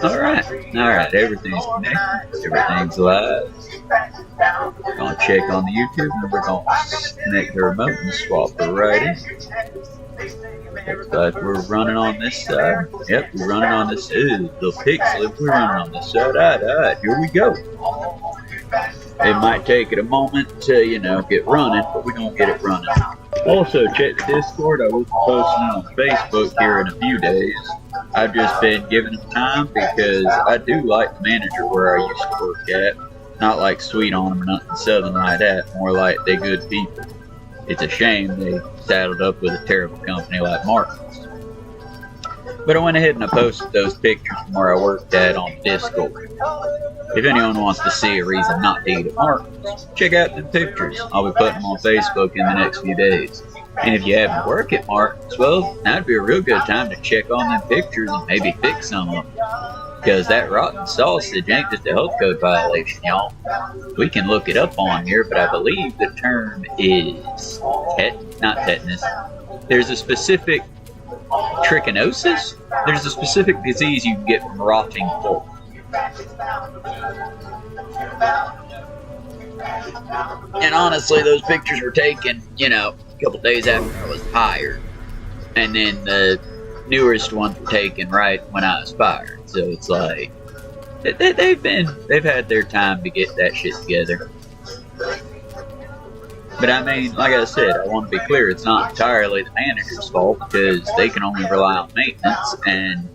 Alright, everything's connected, everything's live. Gonna check on the YouTube and we're gonna connect the remote and swap her right in. Looks like we're running on this side. Yep, we're running on this. Ooh, the pixel, we're running on this side. Alright, here we go. It might take it a moment to, get running, but we're gonna get it running. Also, check the Discord. I will be posting it on Facebook here in a few days. I've just been giving them time because I do like the manager where I used to work at. Not like sweet on them or nothing southern like that, more like they good people. It's a shame they saddled up with a terrible company like Martin's. But I went ahead and I posted those pictures from where I worked at on Discord. If anyone wants to see a reason not to eat at Martin's, check out the pictures. I'll be putting them on Facebook in the next few days. And if you happen to work at Martin's, well, that'd be a real good time to check on them pictures and maybe fix some of them. Because that rotten sausage ain't just a health code violation, y'all. We can look it up on here, but I believe the term is not tetanus. There's a specific trichinosis? There's a specific disease you can get from rotting pork. And honestly, those pictures were taken, a couple days after I was hired. And then the newest ones were taken right when I was fired. So it's like, they've had their time to get that shit together. But I mean, like I said, I want to be clear, it's not entirely the manager's fault because they can only rely on maintenance. And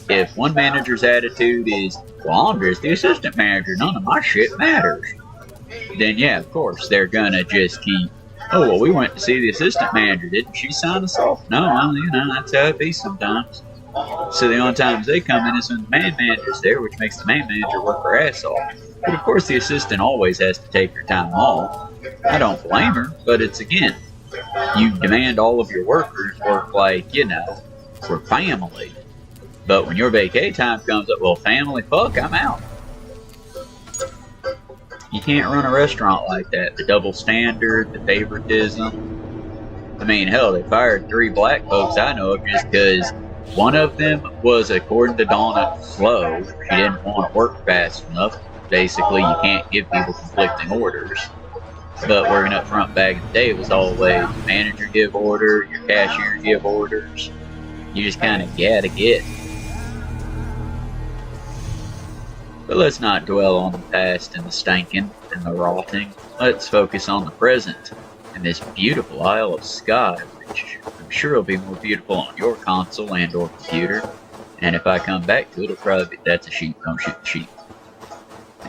if one manager's attitude is, well, I'm just the assistant manager, none of my shit matters, then yeah, of course, they're gonna just keep, oh, well, we went to see the assistant manager, didn't she sign us off? No, well, that's how it be sometimes. So the only times they come in is when the main manager's there, which makes the main manager work her ass off. But of course the assistant always has to take her time off. I don't blame her, but it's again, you demand all of your workers work like, we're family. But when your vacay time comes up, well, family, fuck, I'm out. You can't run a restaurant like that. The double standard, the favoritism. I mean, hell, they fired 3 black folks I know of just because one of them was, according to Donna, slow. She didn't want to work fast enough. Basically, you can't give people conflicting orders. But working up front back in the day, it was always your manager give order, your cashier give orders. You just kind of gotta get. But let's not dwell on the past and the stanking and the rotting. Let's focus on the present and this beautiful Isle of Skye, which I'm sure will be more beautiful on your console and or computer. And if I come back to it, it'll probably be, that's a sheep, don't shoot the sheep.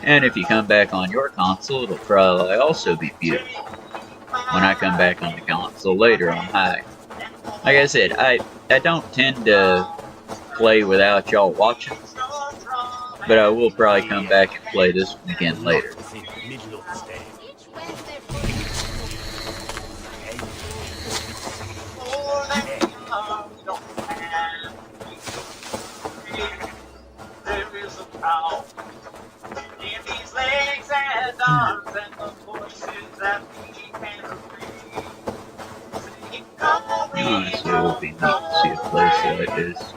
And if you come back on your console, it'll probably also be beautiful when I come back on the console later on high. Like I said, I don't tend to play without y'all watching, but I will probably come back and play this one again later. Honestly, it would be neat to see a place like this.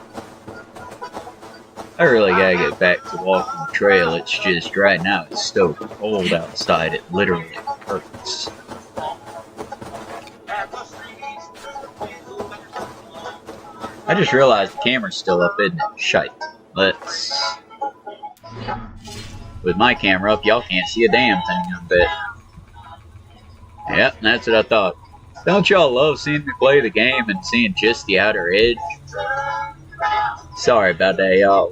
I really gotta get back to walking the trail. It's just right now it's so cold outside, it literally hurts. I just realized the camera's still up, isn't it? Shite. Let's... With my camera up, y'all can't see a damn thing, I bet. Yep, that's what I thought. Don't y'all love seeing me play the game and seeing just the outer edge? Sorry about that, y'all.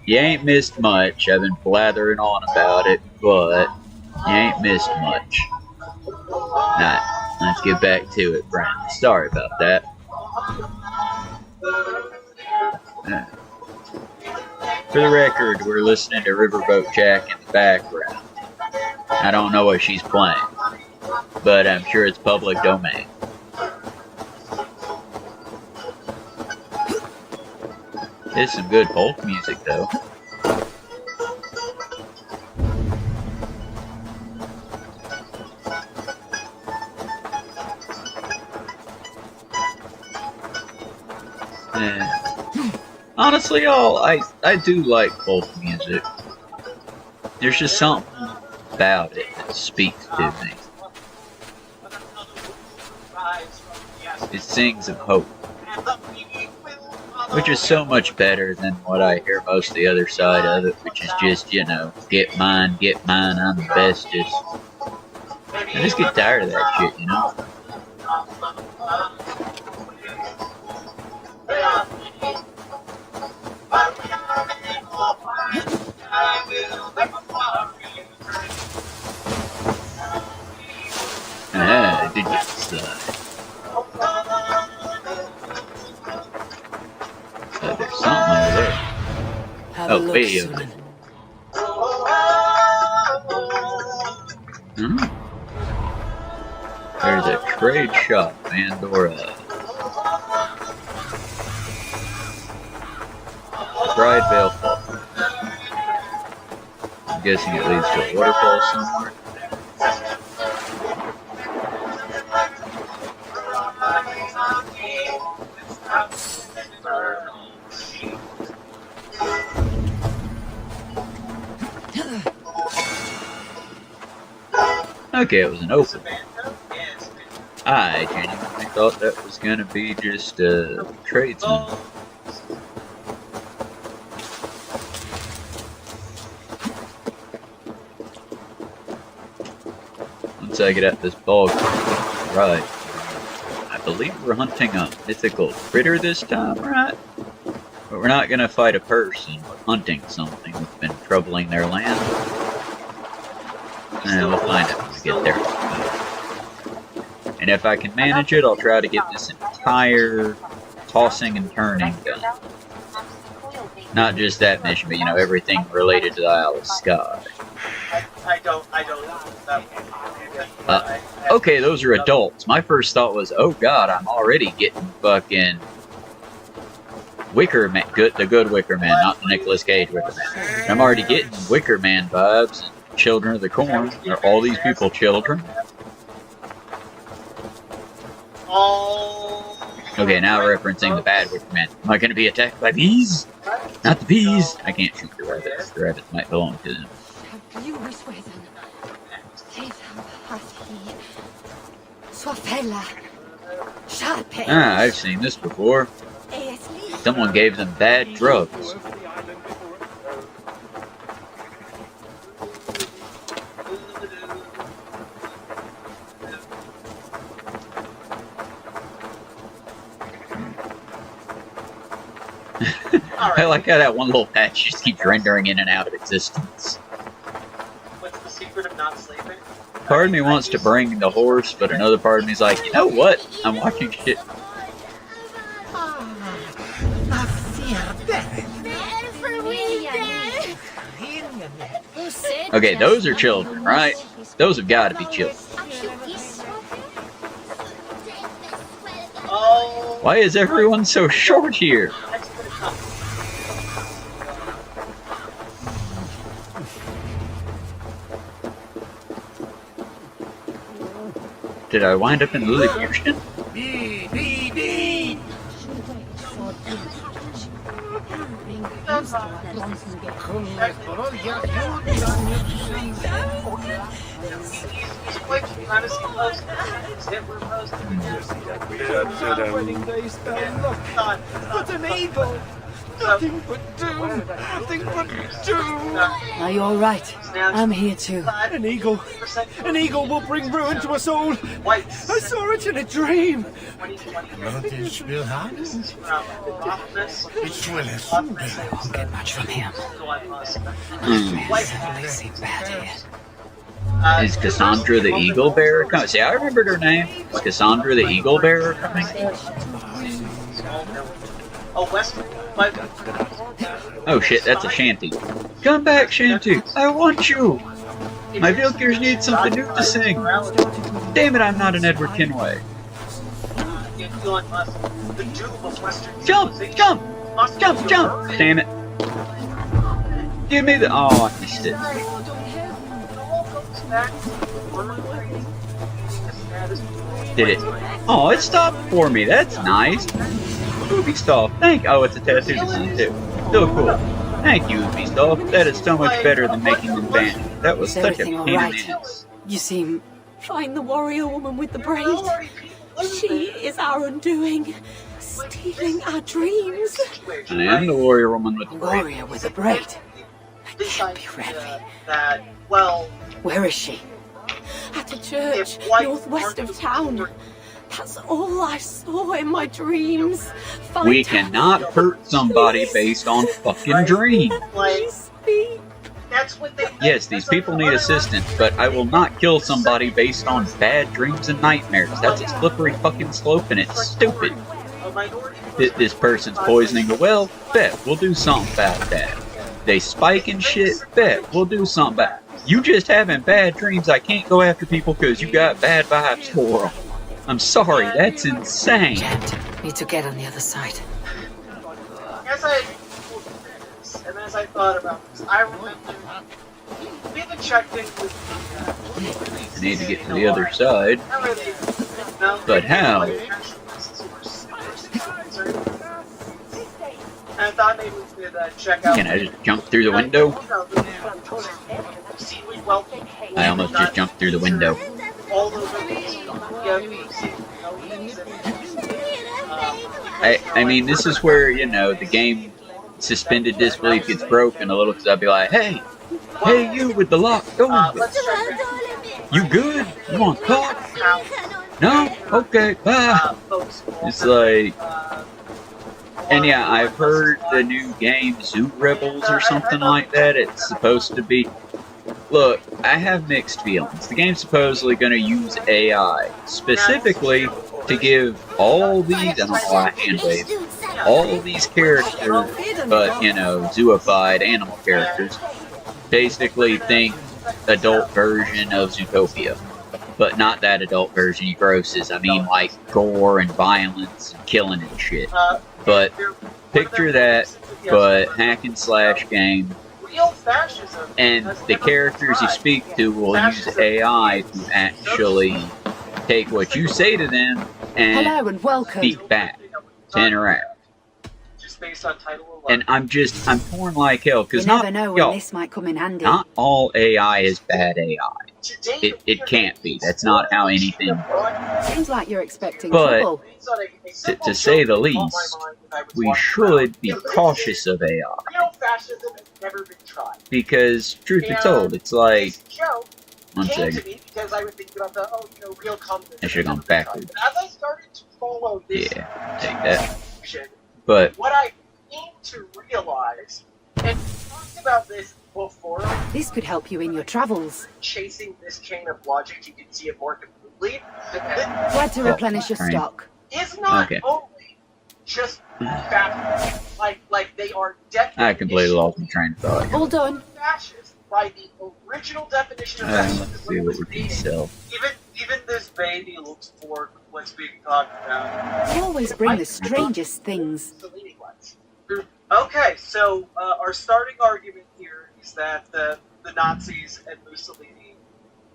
You ain't missed much. I've been blathering on about it, but you ain't missed much. Alright, let's get back to it, Brandon. Sorry about that. For the record, we're listening to Riverboat Jack in the background. I don't know what she's playing, but I'm sure it's public domain. It's some good folk music, though. Honestly, y'all, I do like folk music. There's just something about it that speaks to me. It sings of hope, which is so much better than what I hear most of the other side of it, which is just, you know, get mine, I'm the bestest. I just get tired of that shit, you know? Ah, did you slide? Oh, there's something over there. Oh, way over there. There's a trade shop, Pandora. Bridevale Fall. I'm guessing it leads to a waterfall somewhere. Okay, it was an open. I genuinely thought that was gonna be just a tradesman. Once I get at this bog, right. I believe we're hunting a mythical critter this time, right? But we're not gonna fight a person, we're hunting something that's been troubling their land. And we'll find it when we get there. And if I can manage it, I'll try to get this entire tossing and turning done. Not just that mission, but you know, everything related to the Isle of Skye. Okay, those are adults. My first thought was, oh god, I'm already getting fucking Wicker Man, the good Wicker Man, not the Nicolas Cage Wicker Man. I'm already getting Wicker Man vibes and Children of the Corn. Are all these people children? Okay, now referencing the bad Wicker Man. Am I going to be attacked by bees? Not the bees! I can't shoot the rabbits. The rabbits might belong to them. Ah, I've seen this before. Someone gave them bad drugs. I like how that one little patch just keeps rendering in and out of existence. What's the secret of not sleeping? Part of me wants to bring the horse, but another part of me is like, you know what? I'm watching shit. Okay, those are children, right? Those have got to be children. Why is everyone so short here? Did I wind up in Lilliputian? But an eagle! Nothing but doom! Nothing but doom! Are you alright? I'm here too. An eagle will bring ruin to us all! I saw it in a dream! Notice will happen. It will soon be. I won't get much from him. Certainly seem bad here. Is Cassandra the Eagle Bearer coming? See, I remembered her name. Is Cassandra the Eagle Bearer coming? Oh shit, that's a shanty. Come back, Shanty! I want you! My Vilkers need something new to sing! Damn it, I'm not an Edward Kenway. Jump! Jump! Jump! Jump! Damn it. Give me the... Oh, I missed it. Did it? Oh, it stopped for me. That's nice. Ubisoft, oh, it's a tattoo design too. So cool. Thank you, Ubisoft. That is so much better than making them vanish. That was Is such a everything pain in alright? the ass. You seem... Find the warrior woman with the braid. She is our undoing, stealing our dreams. I am the warrior woman with A the braid. warrior with a braid. That can't be Remy. That, well, Where is she? At a church northwest of town. That's all I saw in my dreams. Find We her. cannot hurt somebody based on fucking dreams. like, Speak. that's what they Yes, these people need assistance, but I will not kill somebody based on bad dreams and nightmares. That's a slippery fucking slope and it's stupid. A minority This person's poisoning the well, bet we'll do something about that. They spike and shit, bet we'll do something about it. You just having bad dreams, I can't go after people because you got bad vibes for them. I'm sorry, that's insane. Jammed. Need to get on the other side. as I and as I thought about this, I remember we haven't checked in with I need to get to the other side. But how? And I thought maybe we could check out. Can I just jump through the window? I almost just jumped through the window. All over I mean, this is where, you know, the game suspended disbelief gets broken a little because I'd be like, hey, you with the locked door. You good? You want to talk? No? Okay, bye. It's like, and yeah, I've heard the new game Zoo Rebels or something like that. It's supposed to be. Look, I have mixed feelings. The game's supposedly going to use AI specifically to give all these, I don't know why I hand wave, all these characters, but you know, zooified animal characters, basically think adult version of Zootopia. But not that adult version he grosses. I mean, like gore and violence and killing and shit. But picture that, but hack and slash game. And the characters you speak to will use AI to actually take what you say to them Hello and and welcome. speak back to interact. Just based on title alone. And I'm torn like hell You because never know when y'all, this might come in handy. not all AI is bad AI. It can't be. That's not how anything works. Seems like you're expecting But- trouble. To say the least, we should be cautious of AI. Real fascism has never been tried. Because, truth be told, it's like, This joke one came to second, me because I was thinking about the real communism. I should have gone backwards. As I started to follow this Yeah, take that. action, But, what I came to realize, and we talked about this before, This could help you in your travels. chasing this chain of logic, you can see it more completely. Glad to replenish your Right. stock. Is not Okay. only just fascist, like they are definitely I completely lost my train of thought. All done. fascist by the original definition of Let's fascist. see what we can sell. Even this baby looks for what's being talked about. You always bring the strangest things. Mussolini was. Okay, so our starting argument here is that the Nazis and Mussolini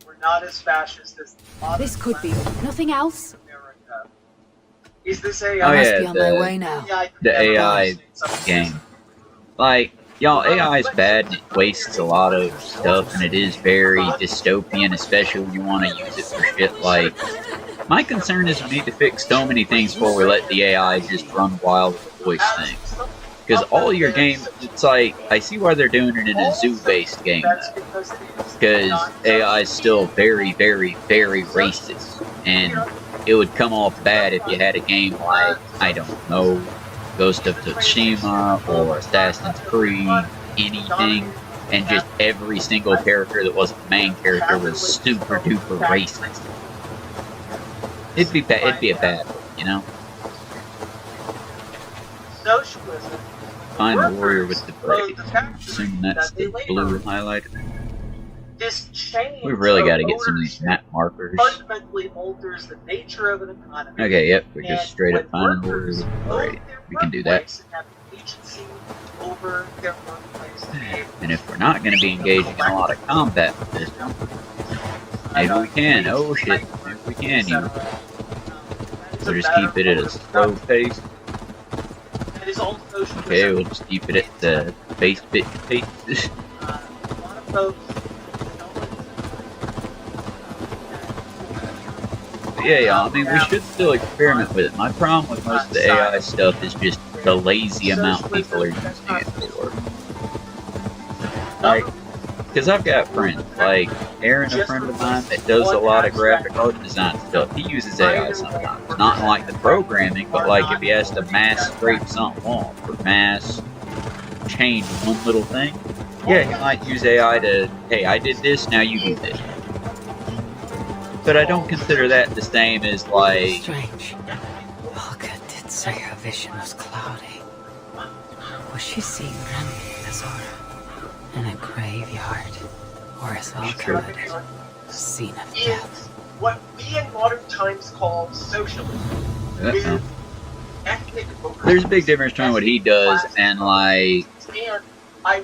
were not as fascist as the modern This could be. Nothing else? America. Is this a Oh, I must yeah, be on my way now. The AI game. Like, y'all, AI is bad and it wastes a lot of stuff and it is very dystopian, especially when you want to use it for shit like... My concern is we need to fix so many things before we let the AI just run wild with the voice thing. Because all your games, it's like, I see why they're doing it in a zoo-based game, though. Because AI is still very, very, very racist. And it would come off bad if you had a game like, I don't know, Ghost of Tsushima or Assassin's Creed, anything, and just every single character that wasn't the main character was super duper racist. It'd be a bad one, you know? Socialism. Find the warrior with the braid. Assuming that's the blue highlighter. This change We've really got to get some of these map markers. fundamentally alters the nature of an economy. Okay, yep, we're just And straight up when finding the warrior workers with the own braid. their We can do that. workplace and have agency over their workplace, And if we're not going to be engaging in a lot of combat with this one, maybe we can. Oh shit, maybe we can, you. So just keep it at a slow pace. socialism. Okay, we'll just keep it at the base bit. A lot of folks Yeah, I mean, we should still experiment with it. My problem with most of the AI stuff is just the lazy amount people are using it for. Like, because I've got friends, like Aaron, a friend of mine, that does a lot of graphic art design stuff. He uses AI sometimes. Not in, like, the programming, but like if he has to mass scrape something off or mass change one little thing. Yeah, he might use AI to, hey, I did this, now you do this. But I don't consider that the same as, like... Strange. Olga did say her vision was cloudy. Was she seeing Remy as in a graveyard? Or as Olga a scene of death? What we in modern times call socialism. With ethnic There's a big difference between what he does and, like...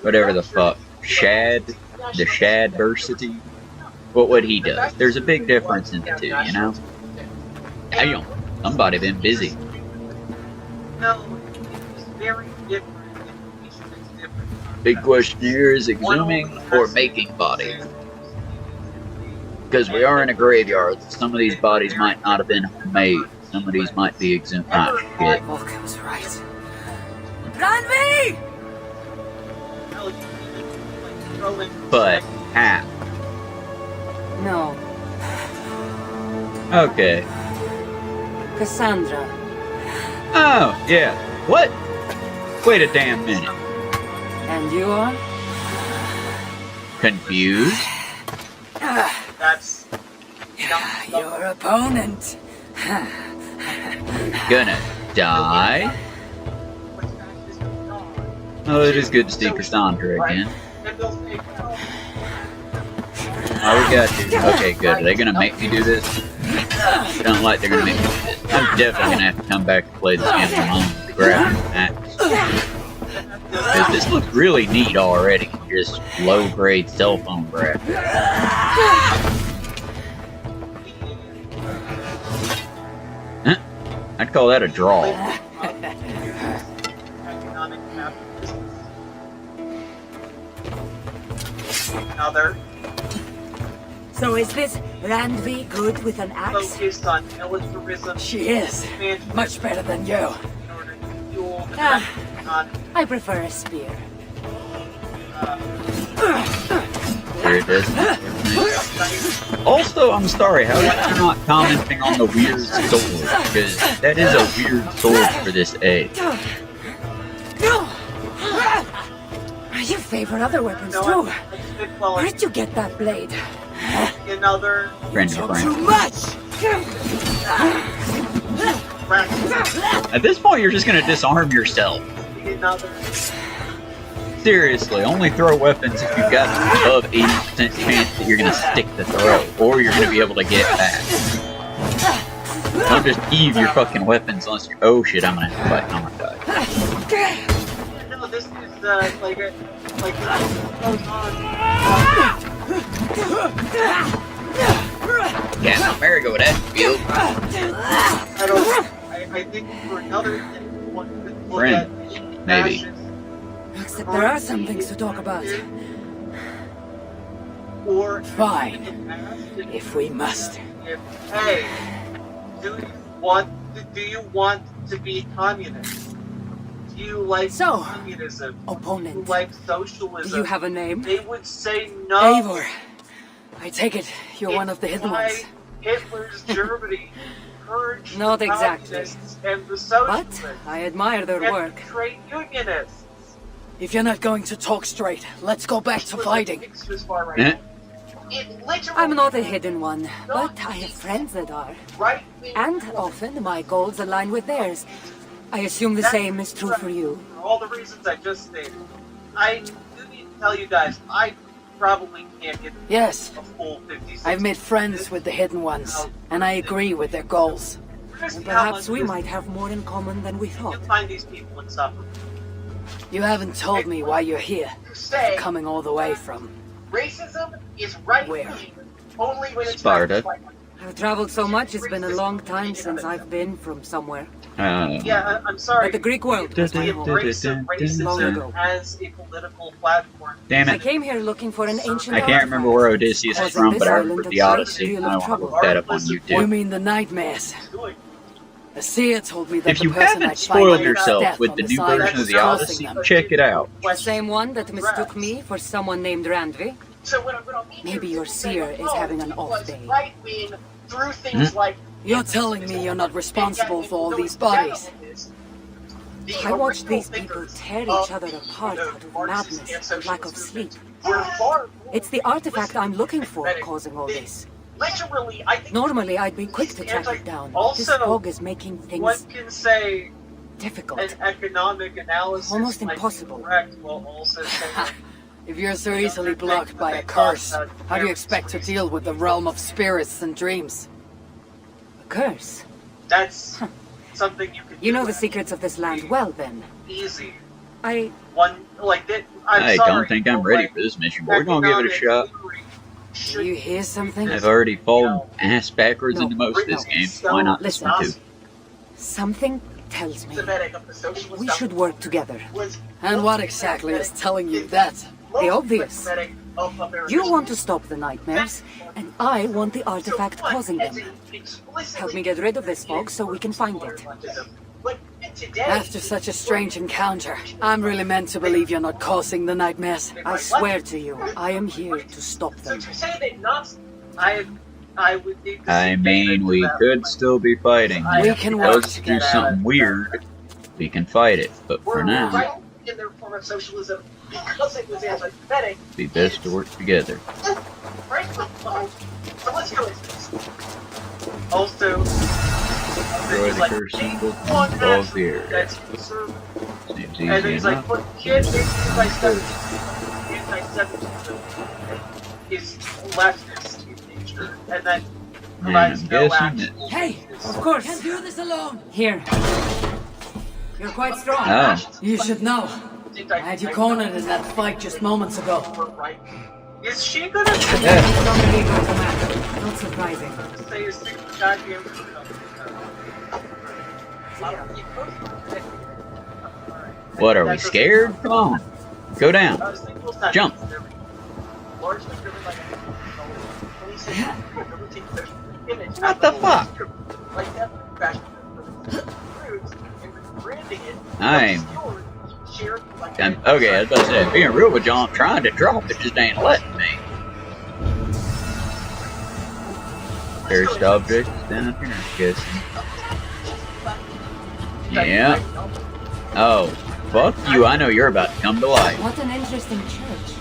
whatever the fuck. The Shadversity. But what he does. There's a big difference in the two, you know? Damn, somebody been busy. No, it's very different. Big question here is exhuming or making bodies. Because we are in a graveyard, some of these bodies might not have been made. Some of these might be exhumed. Ah, shit. Olga was right. Run me! But half. No, Okay. Cassandra. Oh, yeah. What? Wait a damn minute. And you are? Confused? That's Your opponent. Gonna die? Oh, it is good to see Cassandra again. Oh, we got you. Okay, good. Are they gonna make me do this? Don't like they're gonna make me do this. I'm definitely gonna have to come back and play this game alone with the graphic max. Because this looks really neat already. Just low-grade cell phone graphics. Huh? I'd call that a draw. Another So is this Randvi good with an axe? focused on militarism. She is. Much better than you. In order to fuel the Ah. I prefer a spear. Here it is. Also, I'm sorry, how are you not commenting on the weird sword? Because that is a weird sword for this age. You favor other weapons too. Where did you get that blade? Another Friend of friend. Too much! At this point, you're just gonna disarm yourself. another Seriously, only throw weapons if you've got an above 80% chance that you're gonna stick the throw, or you're gonna be able to get back. Don't just heave your fucking weapons unless you're— oh shit, I'm gonna have to fight. I'm gonna die. no, this is like it goes on. Yeah, merry-go with that field. I think for another thing, one could look Friend, at maybe. fashion Looks like there are some things to talk about. or Fine, if we must. if, hey, do you want to be communist? Do you like So, communism? Do you opponent, like do socialism? you have a name? They would say no. Eivor. I take it you're one of the hidden Why ones. Hitler's Germany encouraged Not the exactly. communists and the But socialists I admire their and work. the trade unionists. If you're not going to talk straight, let's go back to fighting. Extremist far right. Eh? It literally I'm not a hidden one, but I have friends that are. right And often my goals align with theirs. I assume the same is true for you. For all the reasons I just stated. I do need to tell you guys, I probably can't get Yes, a full 56. I've made friends with the hidden ones, and I agree with their goals. And perhaps we might have more in common than we You thought. can find these people and suffer. You haven't told me why you're here, You say coming all the way from. racism is right Where? only when it's Sparta. right. I've traveled so much, it's been a long time since I've been from somewhere. Yeah, I'm sorry. But the Greek world was my The home. embrace of Long racism ago. as a political platform. Damn I it. came here looking for an ancient I can't remember where Odysseus is from, but I remember the Odyssey. I want to look that up on You YouTube. mean the nightmares? Doing The seer told me that If the you person haven't I'd spoiled find yourself death with on the new side version of the crossing Odyssey, them. check it out. The same one that mistook me for someone named Randvi? So what I mean Maybe is your that seer they is having an off was day. right wing through things like You're telling me you're not responsible for all these bodies? I watched these people tear each other apart out of madness and lack of sleep. It's the artifact I'm looking for causing all this. Literally, I think Normally, I'd be quick to track it down. This Also, fog is making one things can say difficult. an economic analysis Almost might be impossible. correct while also saying If you're so easily blocked by a curse, how do you expect to deal with the realm of spirits and dreams? A curse? that's something you can You know do the secrets of this land well, then. easy. I... One like that. I'm I sorry, don't think I'm but, ready like, for this mission, but we're gonna give it a shot. Do you hear something? I've already fallen ass backwards No, into most of this no, game, so why not this listen. one too? Something tells me Sympathetic of the socialist we should work together. was And what exactly is telling you that? The obvious. sympathetic of America's You want to stop the nightmares, and I want the artifact causing them. Help me get rid of this fog so we can find it. After such a strange encounter, I'm really meant to believe you're not causing the nightmares. I swear to you, I am here to stop So them. to say that Nazis, I would need to I see mean, data we for that. could still be fighting. We If can it work does do together. something weird, we can fight it. But for We're now, right in their form of socialism because it was anti-Semitic. it'd be best to work together. Right? So let's go into this. Also, Destroy the curse symbol one of actually here. that's conservative. Seems And easy then he's like, enough. look, kid, anti-Semitism is leftist in nature, and that And provides I'm no guessing that. actual. Hey, of course. Can't do this alone. Here. You're quite strong. Oh. You should know. I had you cornered in that fight just moments ago. Right. Is she gonna Yeah. Somebody got the map. Not surprising. say a super goddamn What, are we scared? Come on. Go down. Jump. What the fuck? Okay, I was about to say, being real with y'all, I'm trying to drop it, just ain't letting me. First object is down here, I'm guessing. Yeah. Oh, fuck you, I know you're about to come to life. What an interesting church.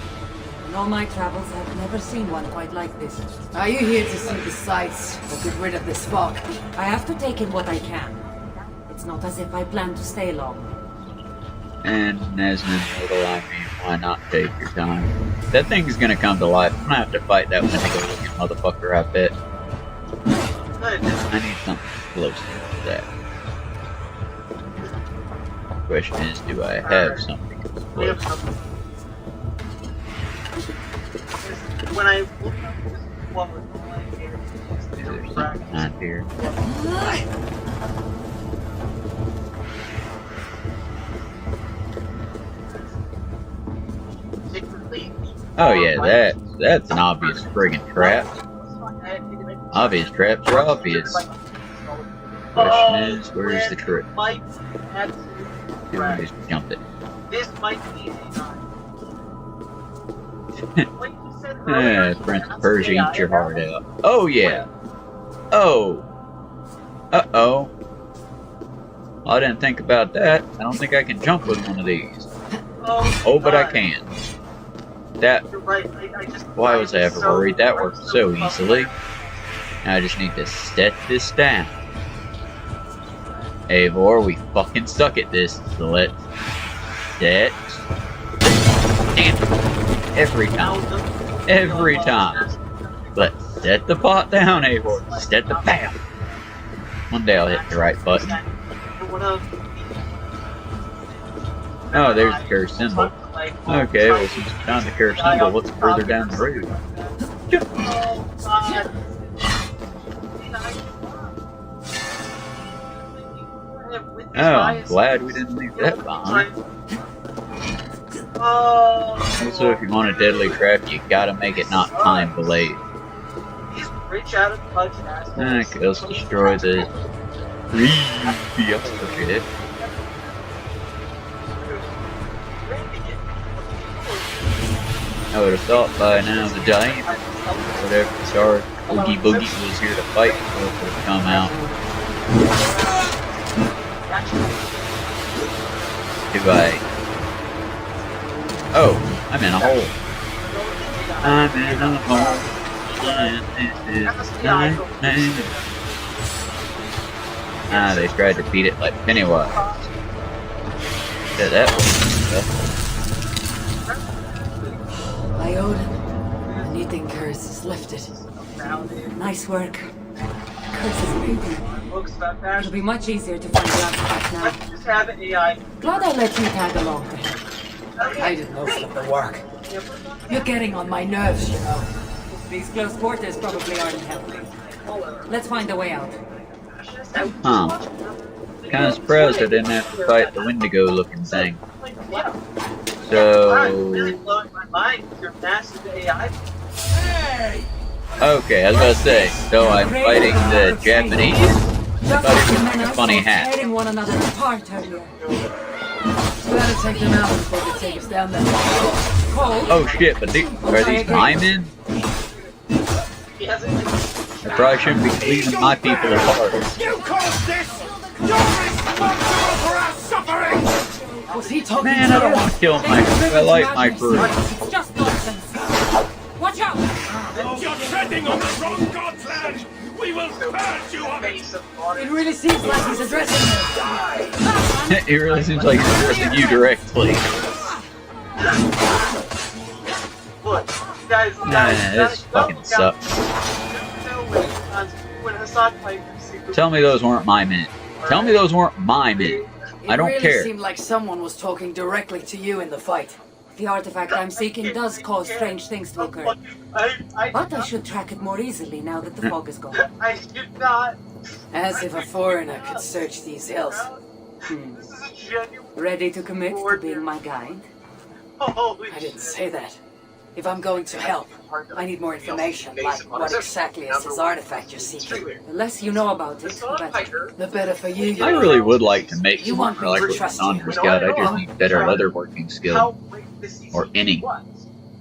In all my travels, I've never seen one quite like this. Are you here to see the sights or get rid of this fog? I have to take in what I can. It's not as if I plan to stay long. And as an immortal, I mean, why not take your time? That thing's gonna come to life. I'm gonna have to fight that Wendigo-looking motherfucker, I bet. I need something close to that. Question is, do I have something close? When I look up this one with the light here, Is there something out here? Oh yeah, that's an obvious friggin' trap. Obvious traps are obvious. Question is, where's the trick? Do I just jump it? This might be Prince of Persia, eat your heart out. Oh yeah. Oh. Uh-oh. I didn't think about that. I don't think I can jump with one of these. Oh, but I can. That. Why was I ever worried? That worked so easily. Now I just need to set this down. Eivor, we fucking suck at this. So let's set. Damn it. Every time. Every time. Let's set the pot down, Eivor. Set the pound. One day I'll hit the right button. Oh, there's the curse symbol. Okay, well since we found the curse symbol, what's further down the road? I'm glad we didn't leave that behind. Also, if you want a deadly trap, you gotta make it not time delayed. Reach out and punch assholes. Okay, let's destroy the creepy shit. I would have thought by now the giant, whatever star Oogie Boogie was here to fight for, would have come out. Goodbye. Oh, I'm in a hole. I'm in a hole. And this is my name. Ah, they tried to beat it like Pennywise. Yeah, that was Iodine, the knitting curse is lifted. Nice work. Curse is breathing. It'll be much easier to find the artifact now. Just have AI. Glad I let you tag along for him. I did most of the work. You're getting on my nerves, you know. These close quarters probably aren't helping. Let's find a way out. Huh. Kinda surprised I didn't have to fight the Wendigo looking thing. So... really blowing my mind with your massive AI. Okay, I was about to say, so I'm fighting the Japanese? I thought he was wearing a funny hat. Tearing one another apart earlier. Better take them out before they take us down there. Cold. Oh shit, but are these my men? I probably shouldn't be leaving my people apart. You caused this! You're responsible for our suffering! Was he talking Man, to I don't you? want to kill my crew. I like my crew. It's just nonsense. Watch out! You're treading on the wrong god's land! We will purge you of it! It really seems like he's addressing you. It really seems like he's addressing you directly. Look, guys, Nah, this fucking sucks. When Hassan played Tell me those weren't my men. Tell me those weren't my men. I don't It care. really seemed like someone was talking directly to you in the fight. The artifact I'm seeking does cause strange things to occur. But I should track it more easily now that the fog is gone. I should not. As if a foreigner could search these hills. This is a genuine. Ready to commit to being my guide? Holy I didn't say that. If I'm going to help, I need more information, like what exactly is this artifact you're seeking. The less you know about it, the better. The better for you. I really would like to make You someone want me like to with trust an you. Andrews God. I just need better leatherworking how skill. great the CCP Or any. was.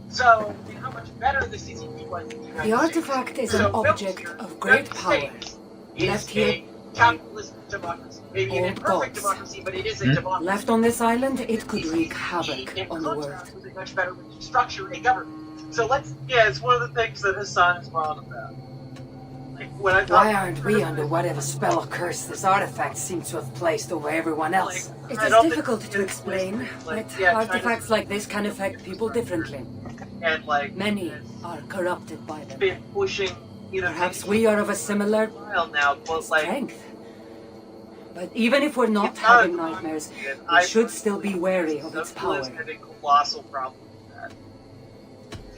So, how much better the CCP was than the United The artifact States. is an So, object Belgium, of great United power. States Left is here, a capitalist democracy. Maybe an all imperfect gods. democracy, but it is a democracy. Left on this island, it could wreak havoc In on the world. contrast with a much better way to structure a government. So it's one of the things that Hassan is wrong about. Like, when I Why aren't we under whatever spell or curse this artifact seems to have placed over everyone else? It I is don't think difficult to it's explain, like, but yeah, artifacts like this can affect people differently. and like Many are corrupted by them. been pushing, Perhaps we are of a similar while now, but like strength. But even if we're not It's not having a nightmares, democracy, and we should still be wary of its Liz power. had a colossal problem with that.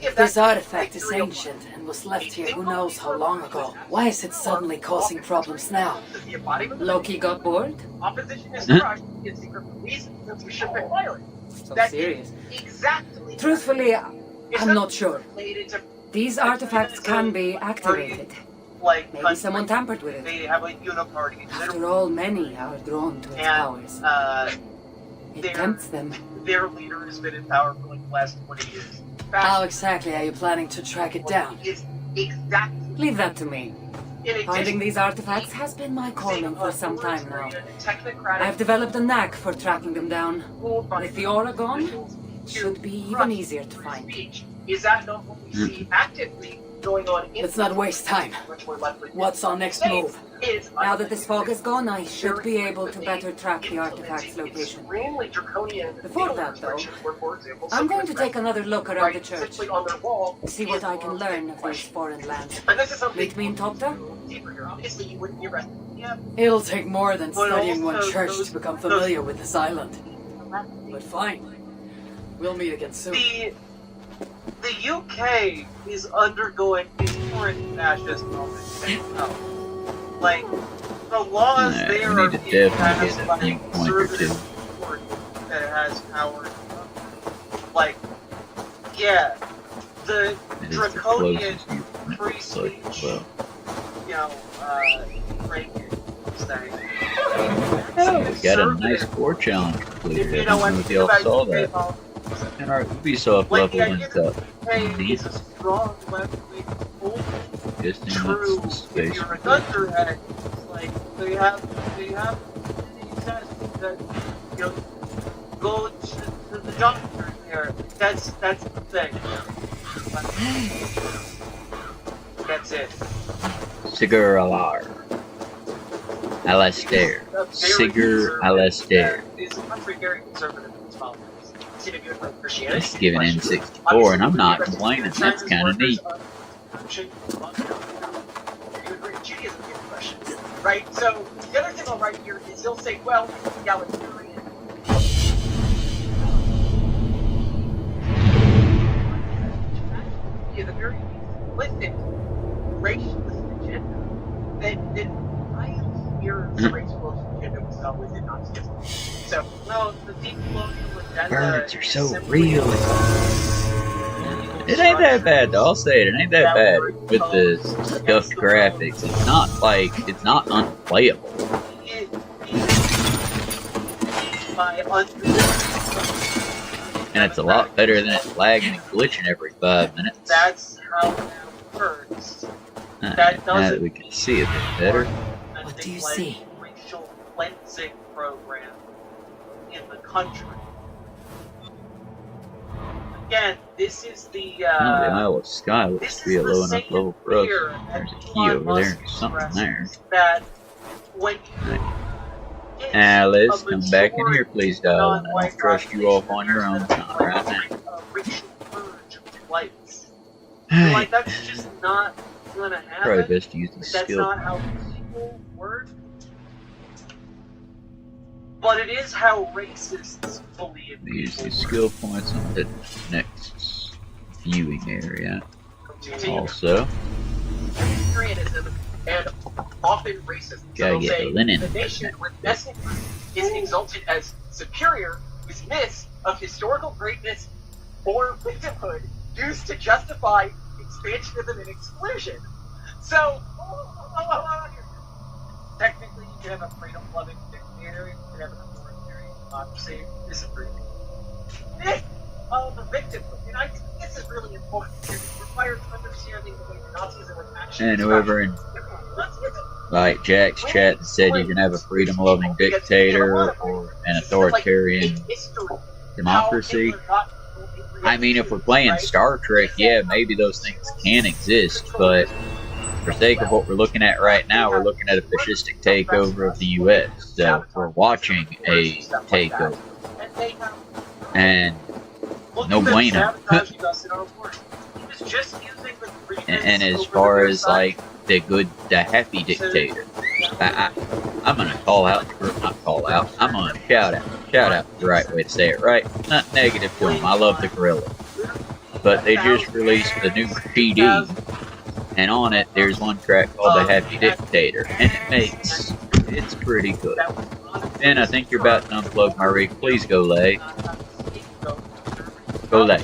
If this artifact is ancient and was left here who knows how long ago, why is it suddenly causing problems now? The embodiment of Loki got bored? opposition is crushed against secret reason that we should be violent. So That serious. is exactly. Truthfully, It's I'm not sure. related to, These artifacts can be activated. like Maybe someone tampered with it. They have a uniparty. After all, many are drawn to its powers. And It tempts them. their leader has been in power for like the last 20 years. How exactly are you planning to track it down? Is exactly Leave that to me. in Finding these artifacts has been my calling for some time now. I've developed a knack for tracking them down. With the aura gone, it should be even easier to find. Is that not what we see actively going on in Let's not waste time. What's our next move? Now that this fog is gone, I should be able to better track the artifact's location. Before that, though, I'm going to take another look around the church. See what I can learn of these foreign lands. Meet me in Topta? It'll take more than studying one church to become familiar with this island. But fine. We'll meet again soon. The UK is undergoing a current fascist moment. Like, the laws Alright, there we are need to being definitely passed get a by viewpoint or two. conservative court that has power. Like, yeah, the It is the draconian closest viewpoint free looks like as speech, well. you know, ranking thing. Oh, we got a nice core challenge completed. I don't know if y'all saw that. And our Ubisoft Like the level idea went up. that UK Neat. is a strong left-wing hold Just in true the if space. you're a thunderhead. It's like they have the test that you know go to the doctor there. That's the thing. That's it. Sigur Alar. Alastair. Sigur Alastair. It's a country very conservative in its politics. See if you're from Christianity. It's given N64, and I'm not complaining. That's kind of neat. Right, so the other thing I'll write here is he'll say, well, it's egalitarian. Yeah, the very explicit racialist agenda that highly mirrors the racialist agenda we saw within Nazism. So, well, the decolonial agenda. Birds are so simply real. It ain't that bad, though. I'll say it. It ain't that bad with the scuffed graphics. It's not like it's not unplayable. And it's a lot better than it's lagging and glitching every 5 minutes. That's how that works. Now that we can see it a bit better. What do you see? Racial cleansing program in the country. Again, this is the The Isle of Skye looks to be a low enough level for us. There's a key over there and something there. That when Alice, come back in here, please, darling. I don't trust you off on your own not right now. Like, that's just not gonna happen. Probably best to use the That's skill. not how people work. But it is how racists believe. Use the skill points on the next viewing area. Also, Vegetarianism and often racism. gotta They'll get say linen. the nation with ethnic roots is exalted as superior with myths of historical greatness or victimhood used to justify expansionism and exclusion. So, technically, you can have a freedom-loving dictator, you can have an authoritarian democracy, disagree. Myth of the victimhood, and I think this is really important because it requires understanding the way Nazism was actually. And whoever in like Jack's chat said you can have a freedom-loving dictator or an authoritarian democracy. I mean, if we're playing Star Trek, yeah, maybe those things can exist, but for sake of what we're looking at right now, we're looking at a fascistic takeover of the U.S. So we're watching a takeover, and no bueno. And as far as like the happy dictator, I'm gonna call out, or not call out, I'm gonna shout out the right way to say it, right? Not negative to them. I love the gorilla, but they just released the new CD, and on it there's one track called The Happy Dictator, and it's pretty good. And I think you're about to unplug my rig. Please go lay. Go lay.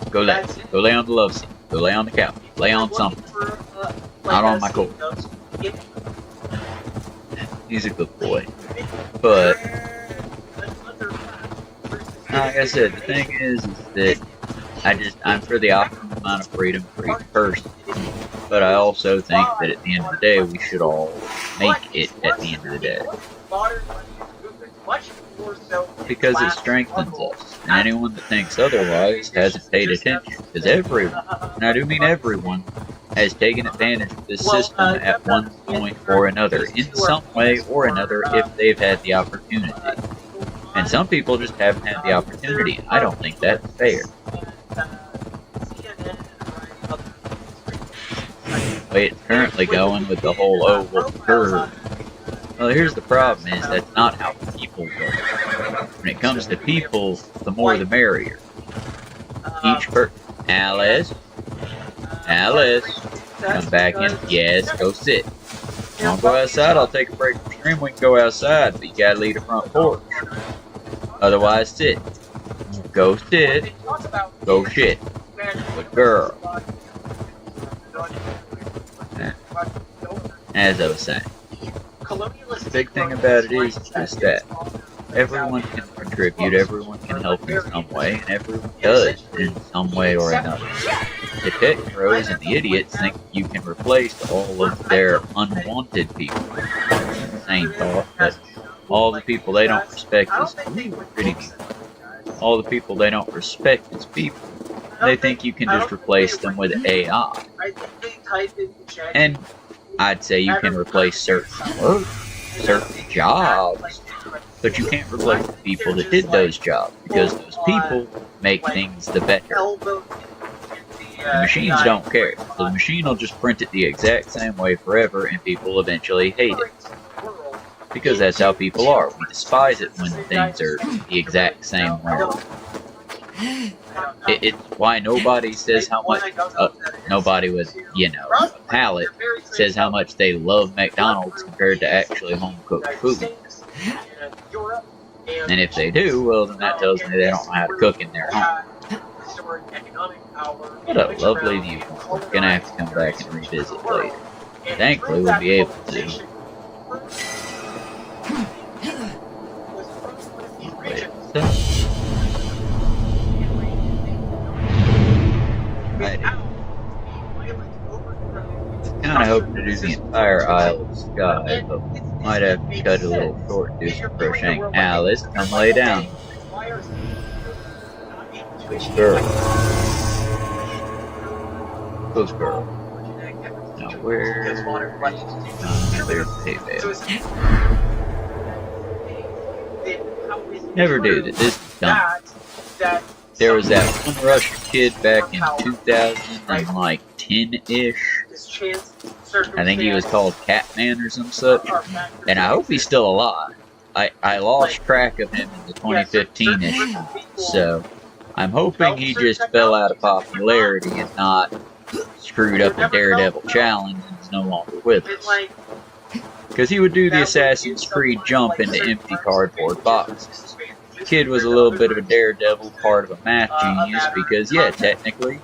Go lay. Go lay on the love seat. Go lay on the couch. Lay on something. Not on my cord. He's a good boy. But like I said, the thing is that I'm for the optimum amount of freedom for each person. But I also think that at the end of the day, we should all make it at the end of the day. Because it strengthens us. And anyone that thinks otherwise hasn't paid attention. Because everyone, and I do mean everyone, has taken advantage of this system at one point or another, in some way or another, if they've had the opportunity. And some people just haven't had the opportunity. I don't think that's fair. The way it's currently going with the whole oval curve. Well, here's the problem, is that's not how people go. When it comes to people, the more the merrier. Each person. Alice, come back in. Yes, go sit. Want to go outside? I'll take a break from stream. We can go outside, but you gotta leave the front porch. Otherwise, sit. Go sit. Go shit. But girl. As I was saying, the big thing about it is just that everyone can contribute, everyone can help in some way, and everyone does in some way or another. The tech pros and the idiots think you can replace all of their unwanted people. Same thought, but all the people they don't respect as pretty. All the people they don't respect as people. They think you can just replace them with AI. And I'd say you can replace certain work, certain jobs, but you can't replace the people that did those jobs, because those people make things the better. The machines don't care. The machine will just print it the exact same way forever, and people eventually hate it. Because that's how people are. We despise it when things are the exact same way. It's why nobody says how much, nobody with, you know, a palate says how much they love McDonald's compared to actually home-cooked food. And if they do, well, then that tells me they don't know how to cook in their home. What a lovely viewpoint. We're gonna have to come back and revisit later. Thankfully, we'll be able to. Kind of hoping to do the entire Isle of Skye, but might have to cut it a little short and do some crocheting. Alice, come lay down. Good girl. Good girl. Now where? There's the hay bale. Never do that. This is dumb. There was that one Russian kid back in 2010-ish. I think he was called Catman or some such. And I hope he's still alive. I lost track of him in the 2015-ish. So I'm hoping he just fell out of popularity and not screwed up the Daredevil challenge and is no longer with us. Because he would do the Assassin's Creed jump into empty cardboard boxes. The kid was a little bit of a daredevil, part of a math genius, because yeah, technically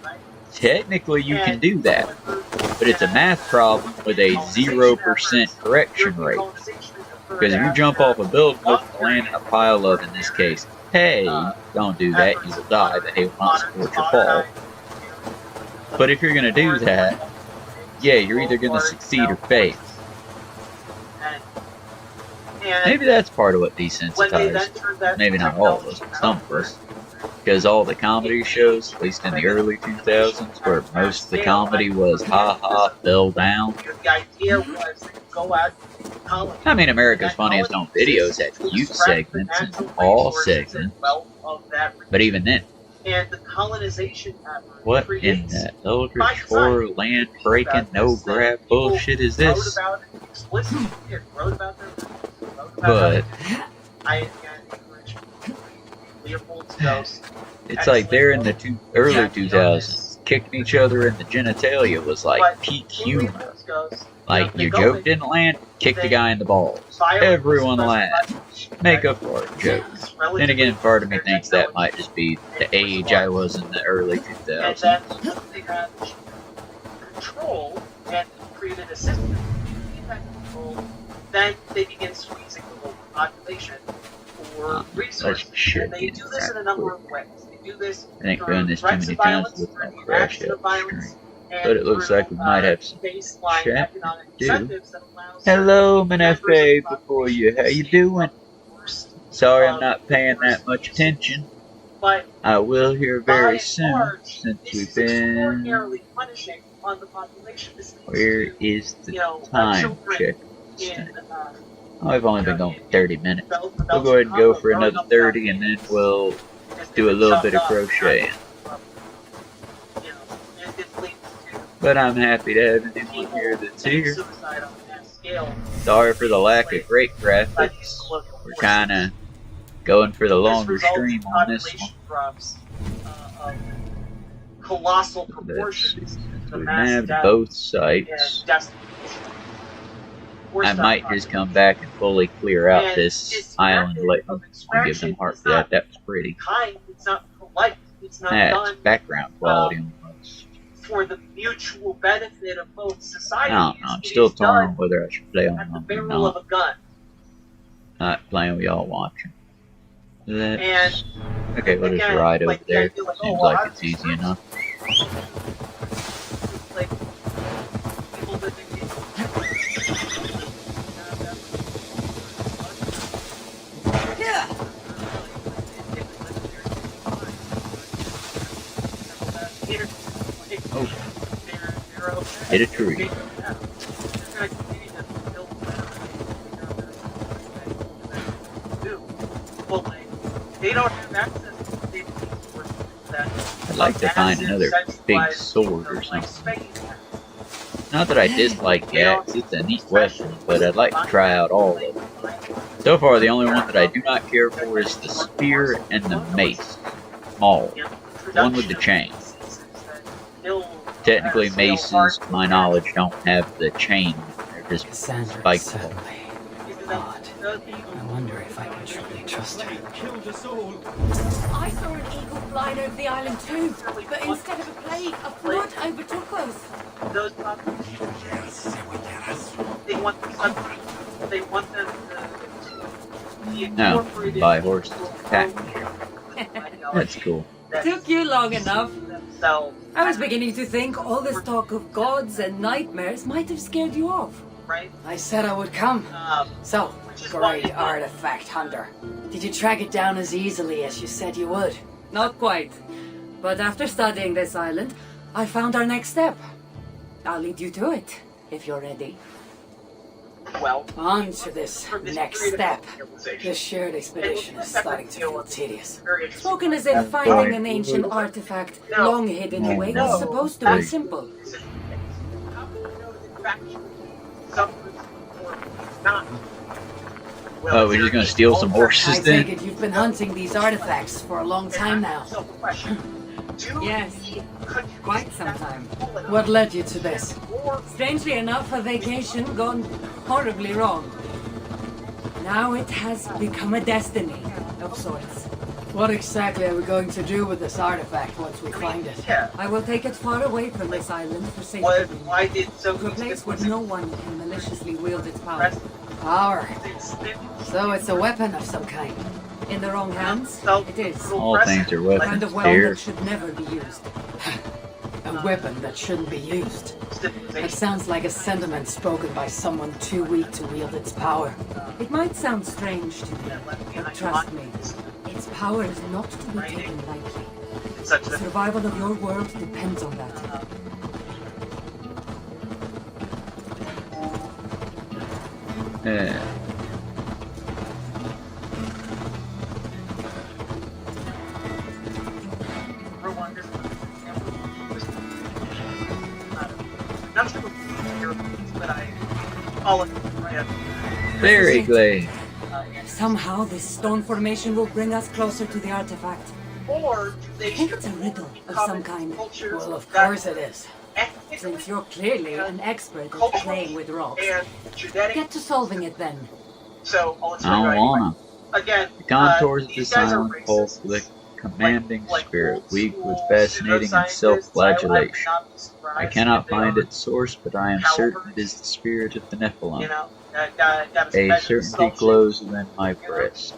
you can do that. But it's a math problem with a 0% correction rate. Because if you jump off a building, look to land in a pile of, in this case, hay, don't do that, you will die, the hay will not support your fall. But if you're going to do that, yeah, you're either going to succeed or fail. Maybe that's part of what desensitized, maybe not all of us, but some of us. Because all the comedy shows, at least in the early 2000s, where most of the comedy was ha-ha, fell down. I mean, America's Funniest Home Videos had cute segments and all segments. But even then, what in that Eldritch horror land breaking no grab bullshit is this? But it's like they're in the early 2000s, kicking each other in the genitalia was like peak humor. Like, your joke didn't land, kick the guy in the balls. Everyone laughed. Make up for it, joke. Then again, part of me thinks that might just be the age I was in the early 2000s. Then they begin squeezing the local population for resources. And they do this in a number of ways. They do this I think doing this too many times with my crash out stream. But it looks like we might have some chat to do. Hello, Menefe, before you. How you doing? Sorry I'm not paying that much attention. I will here very soon, since we've been... Where is the time check? Oh, I've only been going for 30 minutes. We'll go ahead and go for another 30, and then we'll do a little bit of crocheting. But I'm happy to have anyone here that's here. Sorry for the lack of great graphics. We're kind of going for the longer stream on this one. Colossal proportions. We have both sites. I might just come back and fully clear out this island later. I'll give them heart for that. That was pretty. Kind, it's not polite, it's not That's done background quality almost. for the mutual benefit of both societies. I don't know. I'm still torn on whether I should play on at the them or barrel of not. a gun. Not playing with y'all watching. And Okay, we'll just again, ride over like, there. the idea, like, Seems oh, well, like how it's does this easy work? enough. Like, people living in Oh, they're okay. hit a tree. They're gonna continue to build better do. Well, like, they don't have access to the same resources that I'd like to find another big sword or something. Not that I dislike the axe, it's a neat weapon, but I'd like to try out all of them. So far, the only one that I do not care for is the spear and the mace. Small. One with the chain. Technically, maces, to my knowledge, don't have the chain. They're just Cassandra is spiked. certainly odd. I wonder if I can truly trust her. Killed us all. I saw an eagle flying over the island too, but instead of a plague, a flood overtook us. Those they want them to be No, incorporated buy horses. into Attack. ideology That's cool. that Took you long enough. themselves, I was beginning to think all this talk of gods and nightmares might have scared you off. right? I said I would come. So, Which is why great artifact hunter. Did you track it down as easily as you said you would? Not quite. But after studying this island, I found our next step. I'll lead you to it, if you're ready. Well, On to this for this next period of step. civilization, This shared expedition is starting to feel tedious. very interesting. Spoken as if finding an ancient artifact long hidden away was supposed to be simple. How do you know that factually something or not? Oh, we're just gonna steal some I horses take then? it you've been hunting these artifacts for a long time now. So, question. Do Yes, the countries quite some time. What led you to this? Strangely enough, a vacation gone horribly wrong. Now it has become a destiny of sorts. What exactly are we going to do with this artifact once we find it? Yeah. I will take it far away from this island for safety. Why did so To a place where no one can maliciously wield its power. rest Power. instead So it's a weapon of some kind. In the wrong hands, it is. All things are A kind weapons of weapon here. that should never be used. A weapon that shouldn't be used. It sounds like a sentiment spoken by someone too weak to wield its power. It might sound strange to you, but trust me, its power is not to be taken lightly. such The that survival of your world depends on that. Yeah. not sure what Europeans, but I all of them right up. Very glad. Somehow this stone formation will bring us closer to the artifact. Or do they I think it's a riddle of some kind. Well, of course it is. Since you're clearly an expert at playing with rocks. and genetic. Get to solving it then. So I'll I explain don't right wanna. again. The contours of these this guys are island hold racist. with a commanding Like spirit, old weak school with fascinating and pseudoscientists, self-flagellation. I would not be surprised I cannot if they find are, its source, but I am certain it is the spirit of the Nephilim. You know, got A special certainty sculpture. glows within my breast.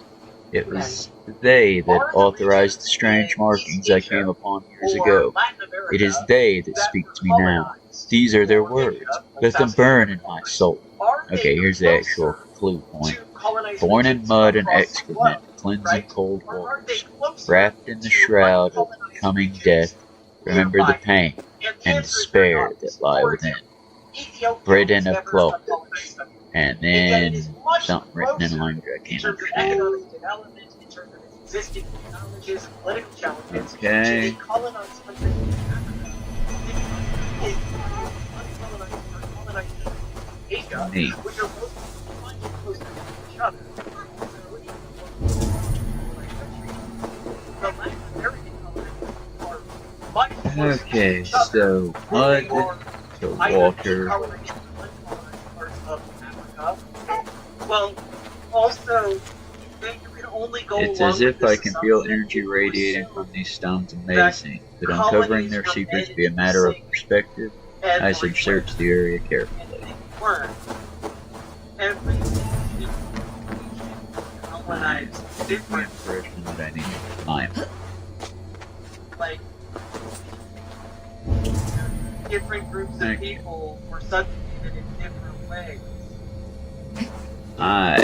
It was they that authorized the strange markings I came upon years Or ago. Latin America, It is they that speak to me now. These are their words. Let them burn in my soul. Are they Okay, here's the actual closer clue point. to colonizing Born in mud and across the globe, excrement, cleansing right? cold Or are they waters, closer wrapped in the to shroud of uncolonized coming regions death, remember the nearby? pain And and answers despair are that lie For within. example, Ethiopia Britain was of never cloth, uncolonized country. and And yet it then is much something written in a closer language I in can't terms of understand. economic development, in terms of its existing challenges, political challenges, Okay. to the colonized country in Africa. It is uncolonized or colonized Asia, Neat. which are both much closer to each other. So it's colonized countries. The Latin American colonists are much closer to Okay, each other so than they mud are to either water. colonized or uncolonized parts of Africa Well, also, you can only go It's along as if with I this can feel assumption energy if you radiating assume from these stones amazing. Could uncovering colonies their were secrets made be a matter of using perspective? I should everywhere. search the area And carefully. they weren't. Everything is colonized The different. impression that I need to climb. Like, different groups of people were subjugated in different ways. I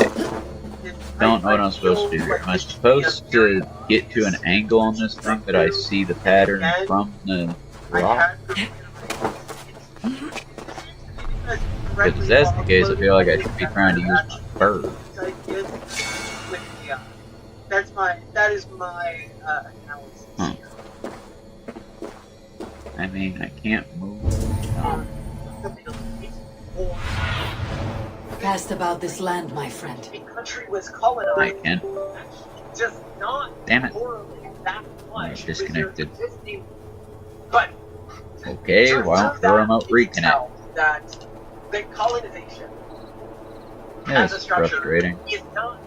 don't know what I'm supposed to do here. Am I supposed to get to an angle on this thing that I see the pattern from the rock? Because if that's the case, I feel like I should be trying to use my bird. That is my analysis here. I mean, I can't move. Cast about this land, my friend. A country was colonized. I can. Just not Damn it. correlate that much I'm disconnected. with their existing. But Okay, well, the remote reconnect. That colonization Yeah, as a it's structure frustrating. is not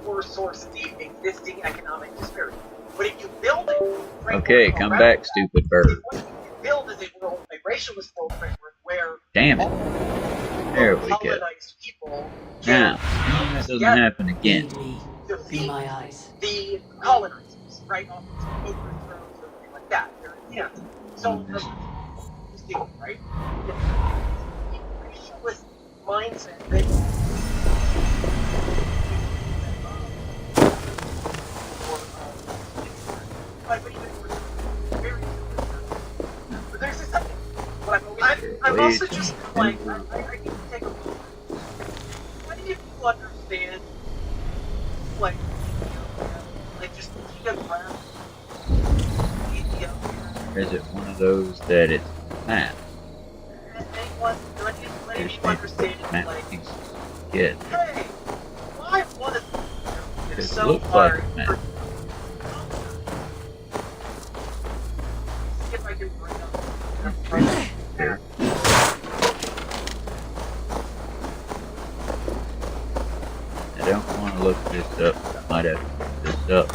your source of the existing economic disparity. But if you build it, Okay, come back, stupid bird. what you build is a racialist world framework where Damn it. There we go. colonized people Now, can that doesn't happen again. Lead me. See defeat my eyes. the colonizers, right? Off the overthrows or anything like that. Yeah. So, right? The racialist mindset that but there's this something. I'm also just like, I need to take a look. How do you people understand, like just geographic Ethiopia? Or is it one of those that it's map? Let me Just understand, map like, piece. Good. hey, why was it It so looks hard like a map. for see if I can bring up Here. I don't want to look this up. I might have to look this up.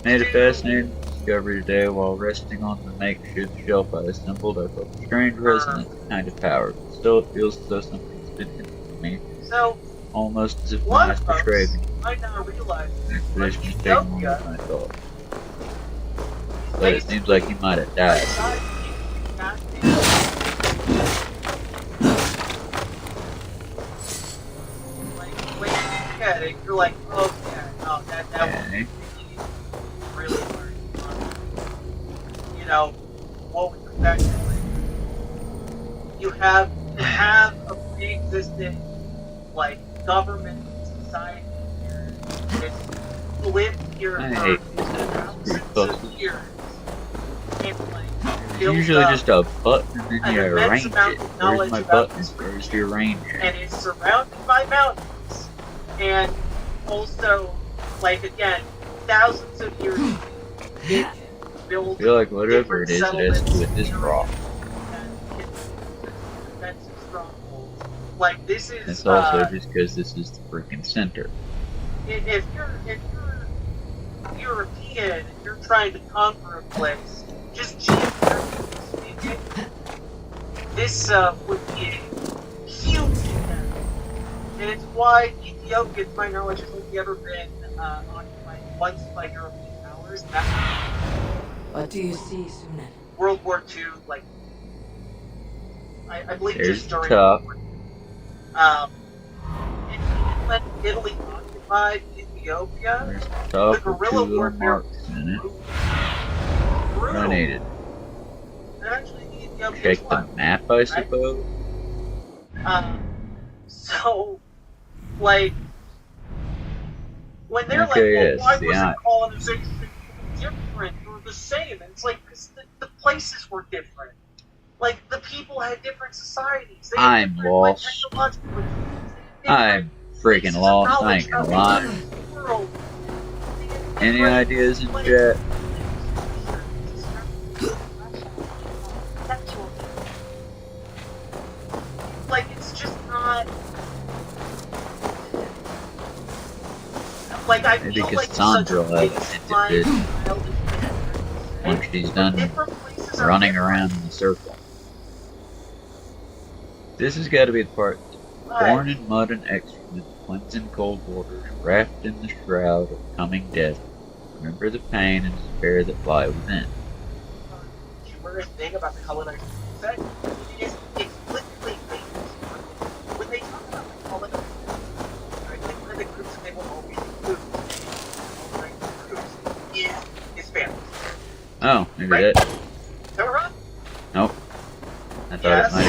Made a fascinating discovery today while resting on the makeshift shelf I assembled. I felt a strange resonance, a kind of power. Still, it feels as though something's been hidden from me. So, Almost as if one my of eyes betrayed me. I now realize The expedition has taken longer than I thought. But it seems like he might have died. When you look at it, you're like, oh yeah, no, that Okay. was really hard. You know, what was effectively you have a pre-existing like government society here. It's lived here I for hate these thousands things. of years. And like It's built usually up just a button and then an you immense arrange amount it. of Where's knowledge my about button? this Where's the arranger? and is surrounded by mountains, and also, like again, thousands of years it I built feel like whatever it is, it has to do with this rock. That's stronghold. Like this is. It's also just because this is the freaking center. If you're European and you're trying to conquer a place, just geographically speaking, this would be a huge event. And it's why Ethiopia, to my knowledge, has only ever been occupied once by European powers. That's What do you see, Sunan? World War II, like I believe There's just the during top. and even when Italy occupied Ethiopia, There's the the top with two guerrilla little warfare marks in it. grew. I needed. And actually, the Ethiopians Check the won. map, I suppose. So, like, when they're Okay, like, well, why yes, wasn't yeah. colonization different or the same? And it's like, because the places were different. Like, the people had different societies. They had I'm different, lost. Like, technological abilities. They had I'm freaking places of lost. I knowledge ain't gonna about lie. the world. They had Any different, ideas in like, chat? Like, I Maybe feel like Cassandra will have such a hinted this baseline childish once she's done different places are running different. around in a circle. This has got to be the part. Born in mud and excrement, cleansed in cold waters, wrapped in the shroud of coming death. Remember the pain and despair that lie within. The humorous thing about the colonizers set is explicitly things. When they talk about the colonizers, I think one of the groups they will always include is families. Oh, maybe Right? that. Am I wrong? Nope. I thought Yes. it might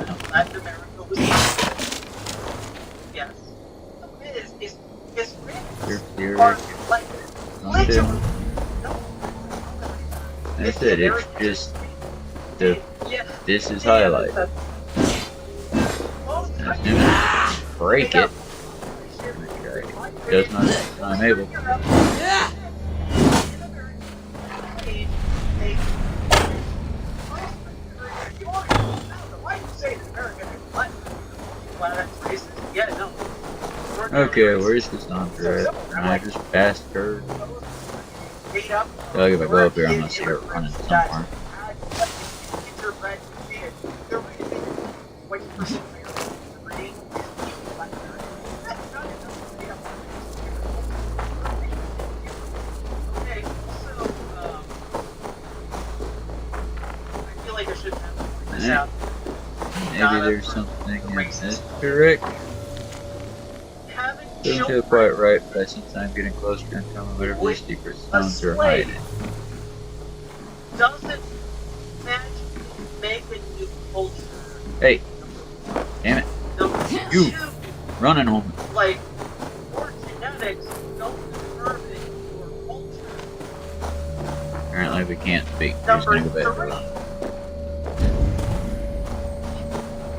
have. Latin America was yes. Is You're are like Don't literally. That's it. It's just the. This is highlighted. As soon as you break it, does not. I'm able. Okay, where's Cassandra? Can I just pass her? If I go up here, I'm gonna start running somewhere. Maybe there's something in this direction. Doesn't feel quite right, but I sense I'm getting closer to uncovering whatever these secret stones are hiding. Doesn't magically make a new culture. Hey! Damn it. You! Running on me. Like, your genetics don't determine your culture. Apparently we can't speak. We're just gonna go back.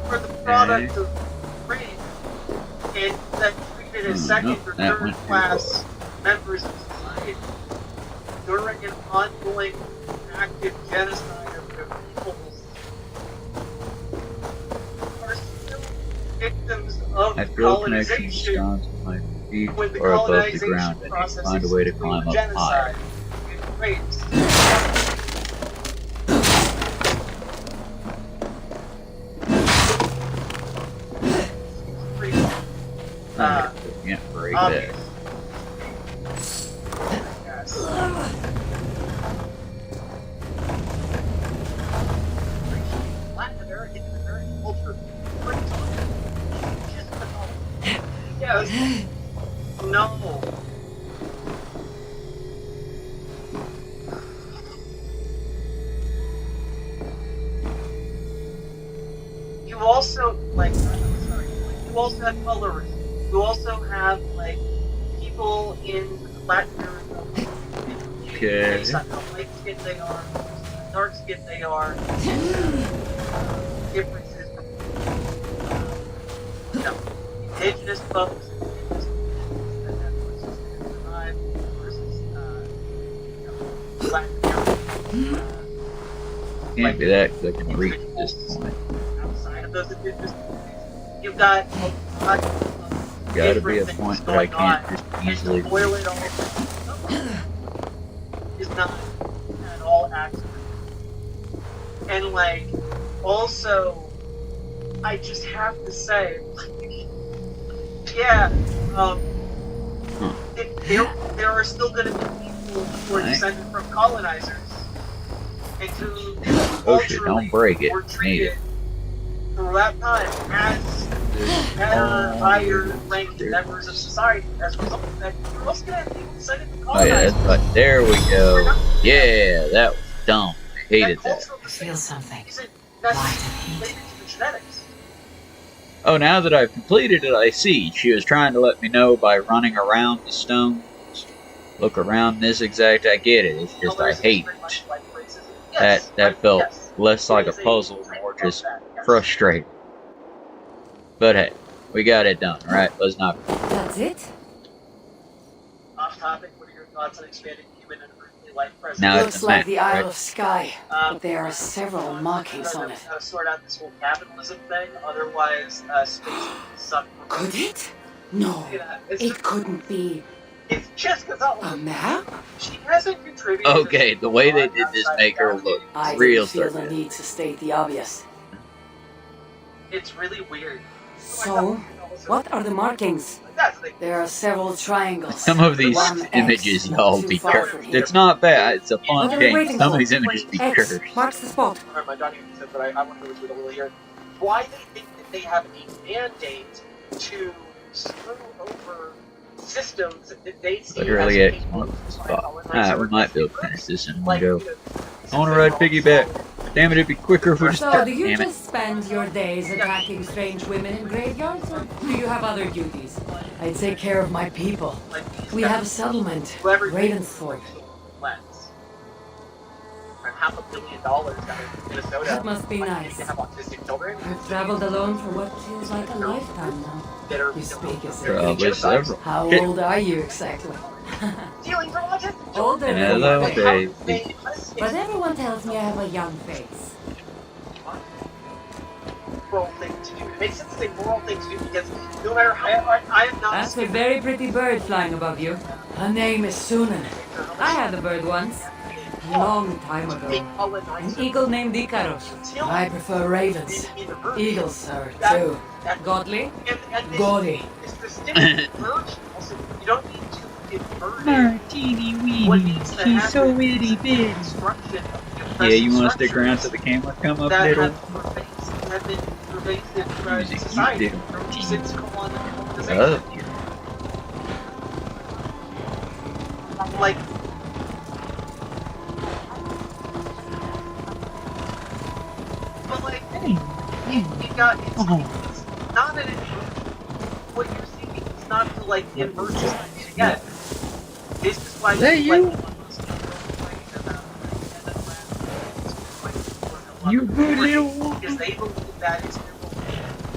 For the product of race, and that treated as second or third class members of society during an ongoing active genocide of their peoples are still victims of I feel a connection to colonization stones with my feet when the or above the colonization ground. I need to process find a way to climb up higher. and rapes. Can't break that. Yes. Latin American culture. Yes. No. You also you also have colors. You also have like people in Latin America. Okay. Based on how light skinned they are, how dark skinned they are. Differences from indigenous folks. Can't be that because I can reach this point. Outside of those indigenous you've got Gotta be a point that I can't just easily boil it all is not at all accurate. And like also I just have to say yeah, there are still gonna be people who are descended from colonizers and who don't break it. were Need treated it. through that time as better, higher ranking members of society. As a result of that, you're also gonna have people descended from Oh yeah, colonizers. that's right. There we go. Yeah, that was dumb. I hated that. cultural I feel something. isn't Light and necessarily heat. related to the genetics. Oh, now that I've completed it, I see. She was trying to let me know by running around the stones. Look around this exact. I get it. It's just I hate it. That felt less like a puzzle, more just frustrating. But hey, we got it done, right? Let's not. That's it? Off topic, what are your thoughts on expanding human and earthly life presence? Now it's Looks a like map, the Isle right? of Skye, but there are I several don't markings know on it. how to sort out this whole capitalism thing, otherwise space would suck. Could it? No, Yeah, it's it couldn't be. It's just because A map? she hasn't contributed. Okay, the way they did this make her look I real didn't feel the certain. need to state the obvious. It's really weird. So, what are the markings? That's the thing. There are several triangles. Some of these One X, images, not y'all, too be far cursed. from here. It's not bad. It's a fun What are we game. waiting Some of for? these images be X cursed. marks the spot. Remember, Johnny said, but I want to go through it a little here. Why they think that they have a mandate to screw over systems that they see Literally as X capable marks the of spot. like, Alright, we might be able to finish this in one like, go. you know, I want to ride piggyback. Damn it, it'd be quicker if we just... So, do you Damn it. just spend your days attacking strange women in graveyards, or do you have other duties? I take care of my people. like these We guys, have a settlement, whoever Ravensthorpe. lens. And $500 million down in Minnesota. That must be like, nice. They have autistic children I've traveled alone for what feels like a lifetime now. that are You speak as they're if- Probably getting genocided. several. How Shit. old are you exactly? Dealing for autistic children. Older than Hello, you think. baby. But everyone tells me I have a young face. Moral thing to do. It makes sense to say moral thing to do because no matter how I am not That's a very pretty bird flying above you. Her name is Sunan. I had a bird once. A long time ago. An eagle named Icarus. I prefer ravens. Eagles are too. Godly? Gaudy. It's distinct version. Also, you don't need to invert it. Martini What weenie, needs to she's so happen itty is bitty. construction of Yeah, you want to stick structures around till the camera come up, that little? have been pervasive throughout Music, society you do. from since colonization. Oh. Like, but like, you got it's not an what you're seeing. It's not to like invert society again. This is why Is that you? You good little woman. because they believe that is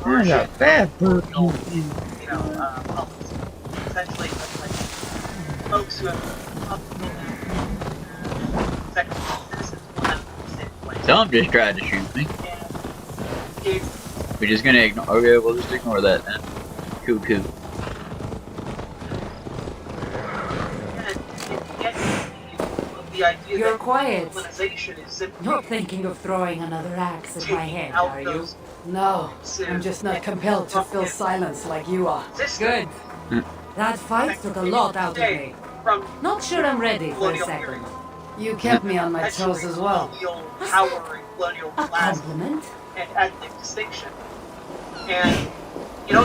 There's a bad bird you know, publics. Essentially, like folks who have second citizens will have the same place. Tom just tried to shoot me. And it's We're just gonna ignore. Okay, we'll just ignore that then. Cool, cool. the idea You're that quiet. colonization is simply Not thinking of throwing another axe at my taking head, out are you? those No, I'm just not compelled to fill silence like you are. Good. That fight took a lot out of me. From Not sure I'm ready for a colonial second. period. You kept me on my toes as well. Colonial power and colonial A class compliment? and ethnic distinction. And, you know,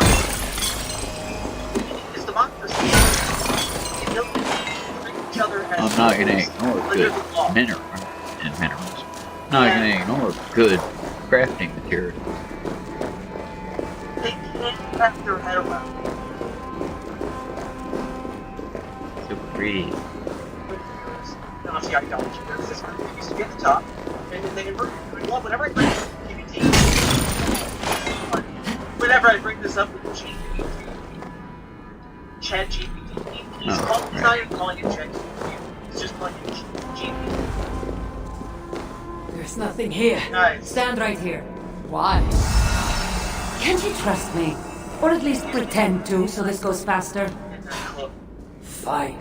it's democracy. The ability to treat each other as I'm not gonna equals ignore under good the law. minerals. Not gonna ignore good crafting material. They can't wrap their head around it. So pretty. Nazi ideology. There's this group that used to be at the top, and then they inverted it. Well, whenever I bring GPT, whenever I bring this up with GPT, Chat GPT, he's not even calling it Chat GPT. He's just calling it GPT. There's nothing here. Guys, Stand right here. Why? Can't you trust me? Or at least pretend to, so this goes faster? look, Fine.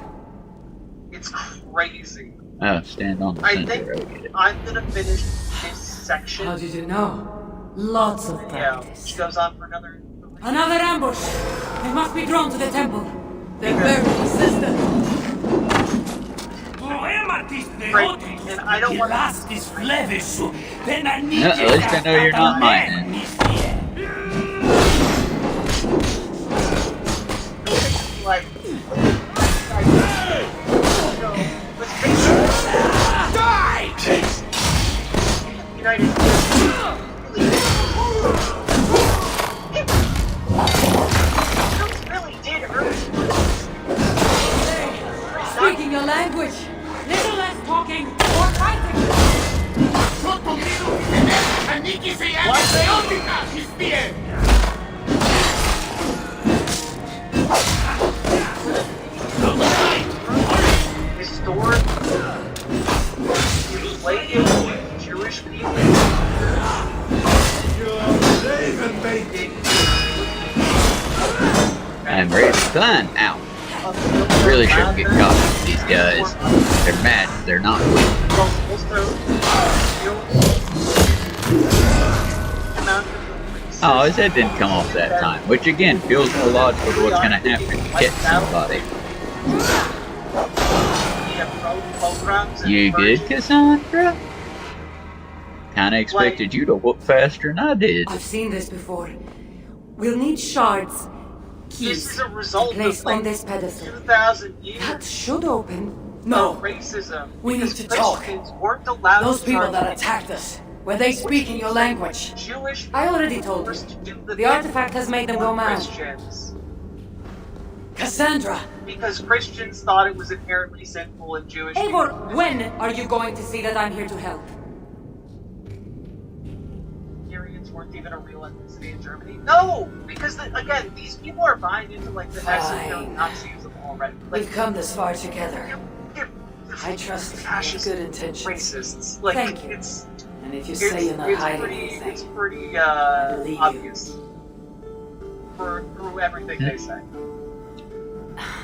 it's crazy. Oh, stand on the I center. think I get it. I'm gonna finish this section. How did you know? Lots of Yeah, practice. which goes on for another. Another ambush! They must be drawn to the temple. They're very persistent. Right, and I don't want No, at least I know you're not mine then. like. Let's face it. United really did hurt. Speaking your language. Little less talking, more fighting. Restored enslaved Jewish people. I'm ready to climb. Ow. Really really shouldn't get caught with these guys. They're mad. They're not weak. Oh, his head didn't come off that time, which again feels more logical to what's going to happen if you hit somebody. You good, Cassandra? Kinda expected you to whoop faster than I did. I've seen this before. We'll need shards, keys, placed on this pedestal. 2,000 years. That should open. No, Racism. we need to talk. Weren't allowed Those to people that target attacked us, were they speaking your language? Jewish I already told you. The artifact has made them go mad. Christians. Cassandra! Because Christians thought it was inherently sinful and Jewish Eivor, people. when are you going to see that I'm here to help? Syrians weren't even a real ethnicity in Germany. No! Because, again, these people are buying into, like, the esoteric Nazism already. Like, We've come this far together. they're I trust your fascist good intentions. racists. Like, Thank you. And if you say you're not hiding anything, it's pretty, believe you. obvious. Through everything they say.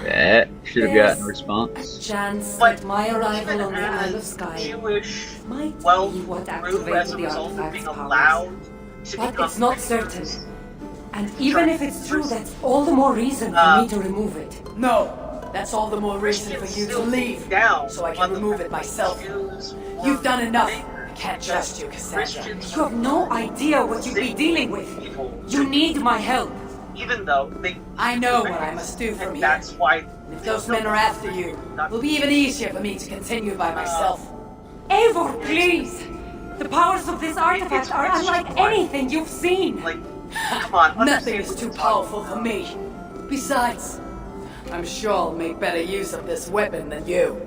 That should have gotten a A response. chance But that my arrival even on the Isle of as Skye Jewish might be wealth what grew as activated a the result of artifact's being powers. allowed to But become it's not certain. And even if it's true, that's all the more reason for me to remove it. no! That's all the more reason for you to leave, down so I can remove it myself. You've done enough. I can't trust you, Cassandra. You have no idea what you'd be dealing with. You need my help. Even though they I know what I must do from and here. that's why And if those men are after you, it'll be even easier for me to continue by myself. Eivor, please! The powers of this artifact are unlike anything you've seen. like come on, Nothing understand is what too we're talking powerful for me. Besides, I'm sure I'll make better use of this weapon than you.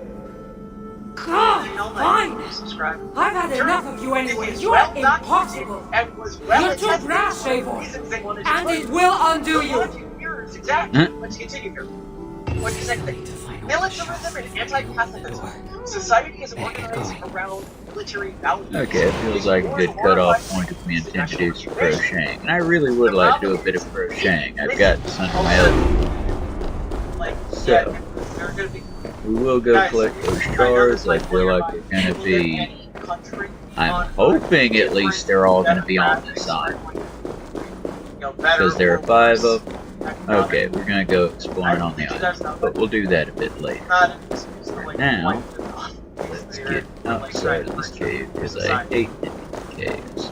God, You know, like, fine! subscribe. I've had enough of you anyway. It is You're well impossible. documented and was well You're too attested brash, for the Eivor. reasons they wanted to And put it will undo For you. 100 years, exactly. Let's continue here. What's the next thing? To find a Militarism and anti-Catholicism. Society is organized around military values. Okay, it feels like a good cutoff point if we intend to do some crocheting. And I really would like to do a bit of crocheting. I've got this under my elbow. Like, So. yeah, they're gonna be. We will go collect those shards. I feel like they're going to be... I'm hoping at least they're all going to be on this side. Because there are 5 of them. Okay, we're going to go exploring on the island. But we'll do that a bit later. For now, let's get outside of this cave. Because I hate caves.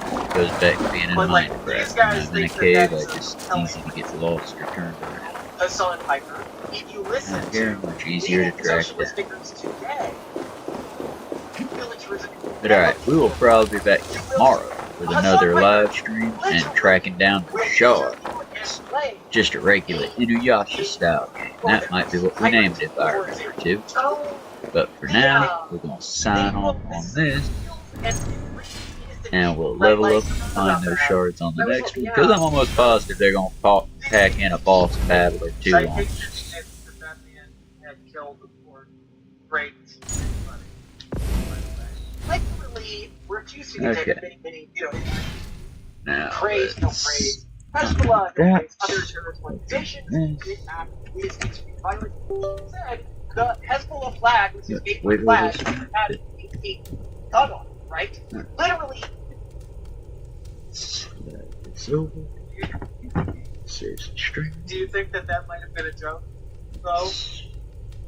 It goes back to being in Minecraft. When I'm in a cave, I just easy to get lost or turned around. Hassan Piper, if you listen Out here, much easier to track down. today, militarism. But alright, we will probably be back tomorrow with another live stream and tracking down the shards. Just a regular Inuyasha style game. That might be what we named it if I remember to. But for now, we're going to sign off on this. And we'll level up and find those shards on the next one. Because I'm almost positive they're going to pack in a boss battle or 2 on this. Okay. Now, Praise, no praise. Hezbollah, no praise. Other terrorist organizations, kidnap, is violent. Said the Hezbollah flag, which is a wiggle flag, this one. had a gun on it, right? Literally. It's over. Seriously, string. Do you think that that might have been a joke, though?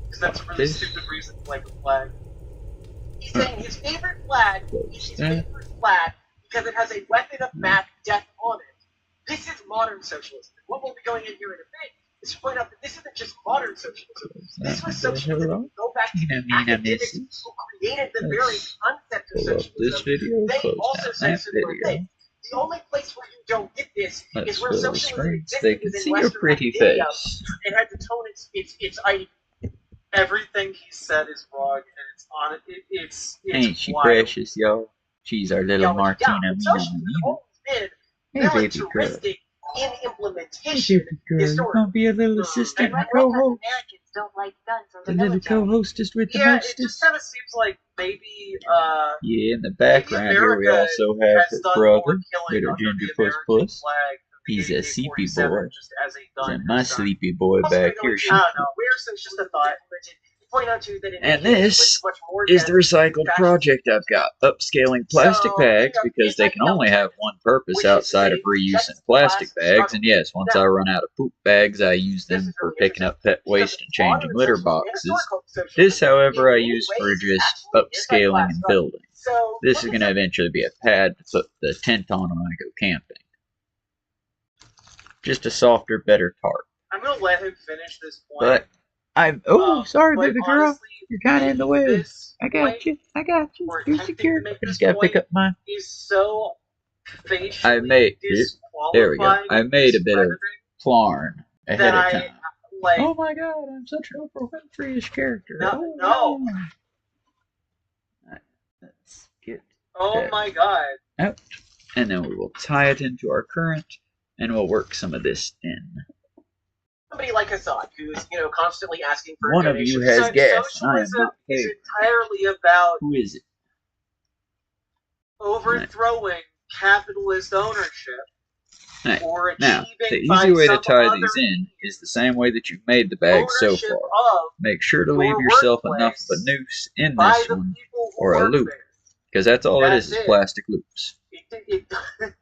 Because that's a really stupid reason to like a flag. He's saying his favorite flag is his favorite flag because it has a weapon of mass death on it. This is modern socialism. What we'll be going in here in a bit is to point out that this isn't just modern socialism. This was socialism. Go back to the academics who created the very concept of socialism. This video, They also that said similar video. things. The only place where you don't get this Let's is where fill the socialism screens. existed They can within see your Western pretty academia. face. It had to tone its ID. Everything he said is wrong, and it's on it. It's Ain't she wild. precious, y'all? She's our little Martina. Socialism has always been Hey, baby girl. militaristic in implementation. You gonna be a little assistant and co-host? Americans don't like guns or The little co-hostess with the Yeah, it just mostest? kind of seems like maybe Yeah, in the background here we also have her brother, little Ginger Puss Puss. He's a sleepy boy. Just as a gun And my for start. sleepy boy Also, back I here. don't know. Weir's just a thought. Point out too that in And any case, this it's much more is the dense recycled fashion. project I've got. Upscaling plastic So, bags you know, because they can only have one purpose which is outside of safe, reusing that's plastic the bags. struggle. And yes, once I run out of poop bags, I use them for picking up pet waste and changing litter boxes. This, however, I use for just upscaling and building. So, This is going to eventually be a pad to put the tent on when I go camping. Just a softer, better tarp. I'm gonna let him finish this point. But sorry, but baby girl. honestly, You're kind of in the way. this I got point, you. I got you. or You're attempting to secure. make I just this gotta pick point up my. is so facially I made it. There we go. I made a bit of Plarn ahead that of time. I like. Oh my god, I'm such an Oprah Winfrey-ish character. No. No. Right, let's get Oh that my god. out. And then we will tie it into our current, and we'll work some of this in. Somebody like Hassan, who's constantly asking for One of you donations. has gas, and I am Socialism not is paid. entirely about Who is it? overthrowing capitalist ownership Right. or Now, achieving the by easy way to some tie other these in means is the same way that you've made the bag so ownership far. of Make sure to your leave yourself enough workplace of a noose in by this the one, people who or a work loop, there. because that's all it That's is it. plastic loops. It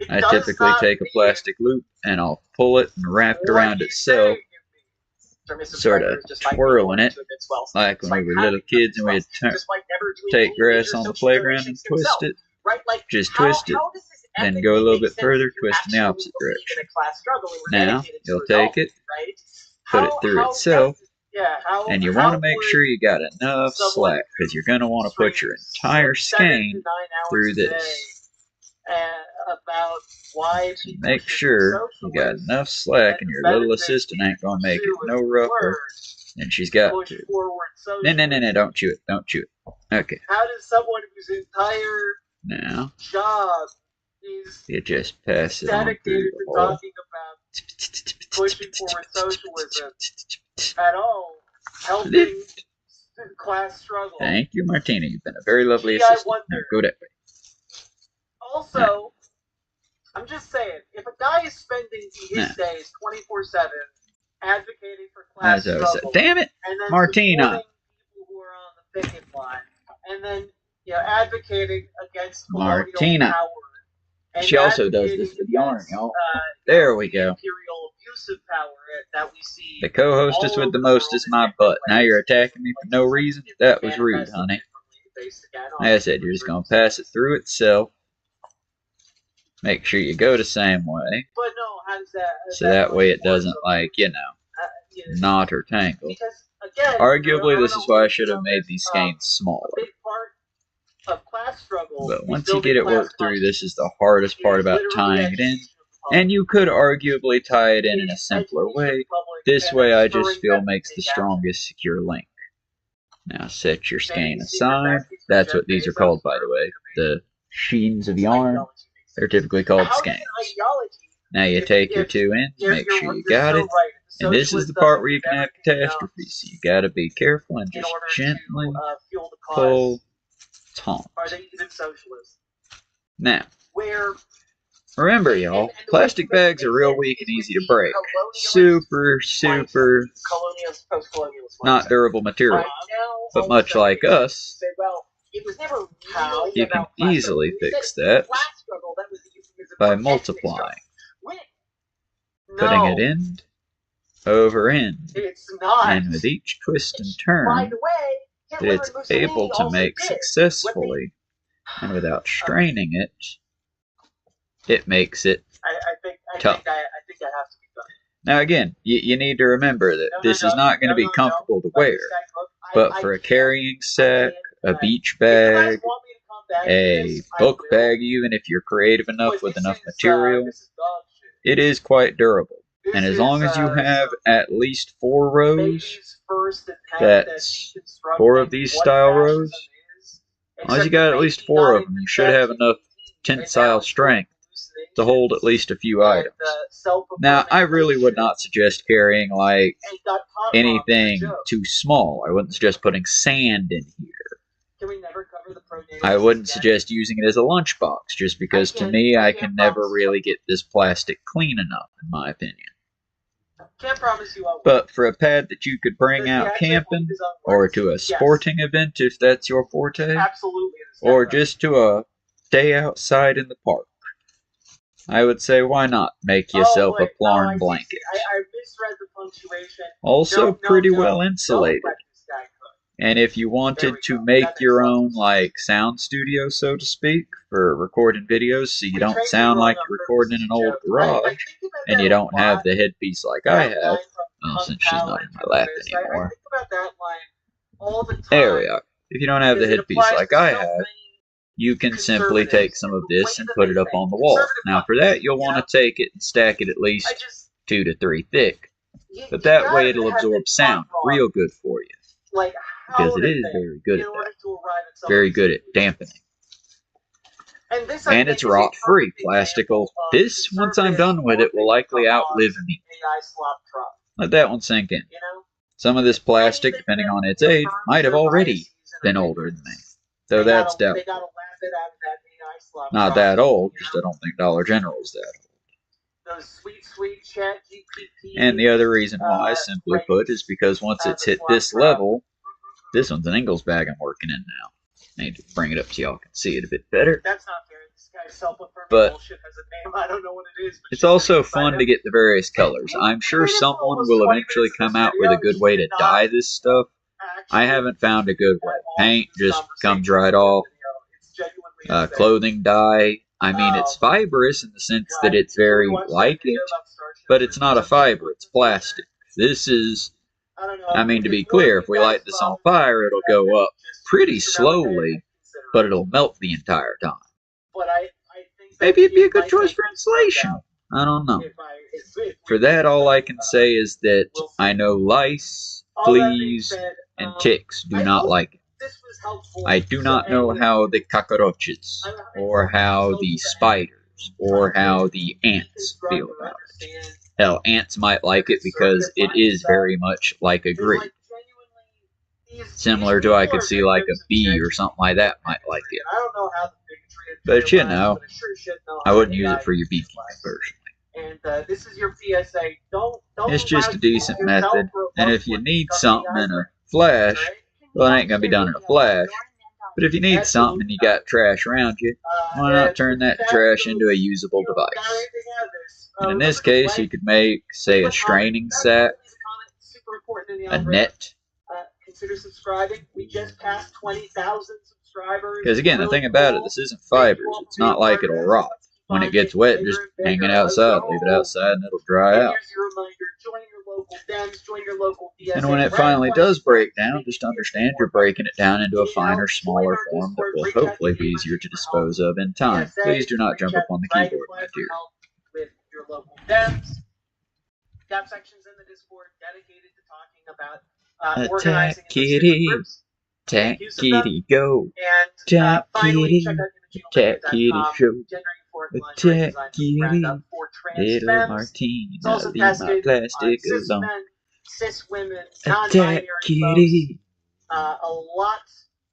I does typically not take a mean plastic loop and I'll pull it and wrap it what around you itself, say it means. sort of twirling it, like when we were little kids and we'd take grass on the playground and twist it. Right? Like, Just twist it, then go a little bit further, twist in the opposite direction. Now, you'll take it, put it through itself, and you want to make sure you got enough slack, because you're going to want to put your entire skein through this. About why So make sure you got enough slack, and your little assistant ain't going to make it no rougher than she's got to. No, don't chew it, don't chew it. Okay, How does someone whose entire now job is you just pass it on through dedicated the to hole. talking about pushing forward socialism at all, helping Lift. class struggle? Thank you, Martina. You've been a very lovely Gee, I assistant. Now wonder. go that way. Also, I'm just saying, if a guy is spending his days 24/7 advocating for class As I was saying, struggle, damn it, and then Martina. supporting people who are on the picket line, and then advocating against colonial Martina. power, and She also does advocating this for the yarn, against, y'all. There we the go. imperial abuse of power that we see. The co-hostess all with over the the most world is in my different butt. Now ways. you're attacking me for no reason? That was rude, honey. Like I said, you're just going to pass it through itself. Make sure you go the same way, But no, how does that? so that way it doesn't, like, knot or tangle. Because again, Arguably, this is why I should have made these skeins a smaller. big part of class struggle. But is once you building get it class worked through, consciousness. this is the hardest part about Literally tying it in. education of the public. And you could arguably tie it in a It's simpler education of way. the public This and way I spurring just feel them to makes the take action. strongest secure link. Now set your skein Saying aside. secret That's what messages these are from called, Jeff by the way. Bezos. The sheens of It's yarn. ideology. They're typically called How does skeins. an ideology? Now you take your two ends, make sure you got it. And this is the part where you can have catastrophe, so you gotta be careful and just gently Fuel the cause. pull, taunt. Are they even socialist? Now, Where remember y'all, plastic bags are real weak and easy to break. Super, not durable material. But much like us, you can easily fix that by multiplying. Putting it end over end. It's not. And with each twist and turn By the way, that Hitler it's and Mussolini able to also make did. successfully, and without straining it, it makes it tough. I think I have to be done. Now again, you need to remember that this is not going to be comfortable to wear, but for a carrying sack, a beach bag, a book bag, even if you're creative enough with enough material, it is quite durable. And as long as you have at least 4 rows, that's 4 of these style rows, as long as you got at least 4 of them, you should have enough tensile strength to hold at least a few items. Now, I really would not suggest carrying, like, anything too small. I wouldn't suggest putting sand in here. I wouldn't suggest using it as a lunchbox, just because to me I can never really get this plastic clean enough, in my opinion. Can't promise you I will. But for a pad that you could bring out camping, or to a sporting event if that's your forte, Absolutely. or just to a day outside in the park, I would say why not make yourself a Plarn blanket. I misread the punctuation. Also pretty well insulated. And if you wanted to make your own, like, sound studio, so to speak, for recording videos so you don't sound like you're recording in an old garage, and you don't have the headpiece like I have, well, since she's not in my lap anymore. There we are. If you don't have the headpiece like I have, you can simply take some of this and put it up on the wall. Now for that, you'll want to take it and stack it at least 2 to 3 thick. But that way it'll absorb sound real good for you. Because it is very good at that. Very good at dampening. And it's rot-free. This, once I'm done with it, will likely outlive me. Let that one sink in. Some of this plastic, depending on its age, might have already been older than me. Though that's doubtful. Not that old, just I don't think Dollar General's that old. And the other reason why, simply put, is because once it's hit this level, this one's an Ingalls bag I'm working in now. I need to bring it up so y'all can see it a bit better. That's not fair. This guy's self-affirming But bullshit has a name. I don't know what it is. it's also fun to get the various colors. I'm sure someone will eventually come out with a good way to dye this stuff. I haven't found a good way. Paint just comes right off. Clothing dye. I mean, it's fibrous in the sense that it's very like it, but it's not a fiber, it's plastic. This is, I mean, to be clear, if we light this on fire, it'll go up pretty slowly, but it'll melt the entire time. Maybe it'd be a good choice for insulation. I don't know. For that, all I can say is that I know lice, fleas, and ticks do not like it. I do not know how the cockroaches, or how the spiders, or how the ants feel about it. Hell, ants might like it because it is very much like a grid. Similar to, I could see like a bee or something like that might like it. But you know, I wouldn't use it for your beekeeping personally. And this is your PSA. Don't it's just a decent method, and if you need something in a flash, well, it ain't gonna be done in a flash. But if you need something and you got trash around you, why not turn that trash into a usable device? And in this case, you could make, say, a straining sack, a net. Consider subscribing. We just passed 20,000 subscribers. Because again, the thing about it, this isn't fibers. It's not like it'll rot. When it gets wet, just hang it outside, leave it outside, and it'll dry out. And when it finally does break down, just understand you're breaking it down into a finer, smaller form that will hopefully be easier to dispose of in time. Please do not jump up on the keyboard, my dear. With your local devs. Got sections in the Discord dedicated to talking about organizing Attack Kitty, Attack Kitty, go! Attack Kitty, Attack Kitty, show! Attack Kitty, little Martina, leave my plastic alone. Cis women, Attack Kitty. A lot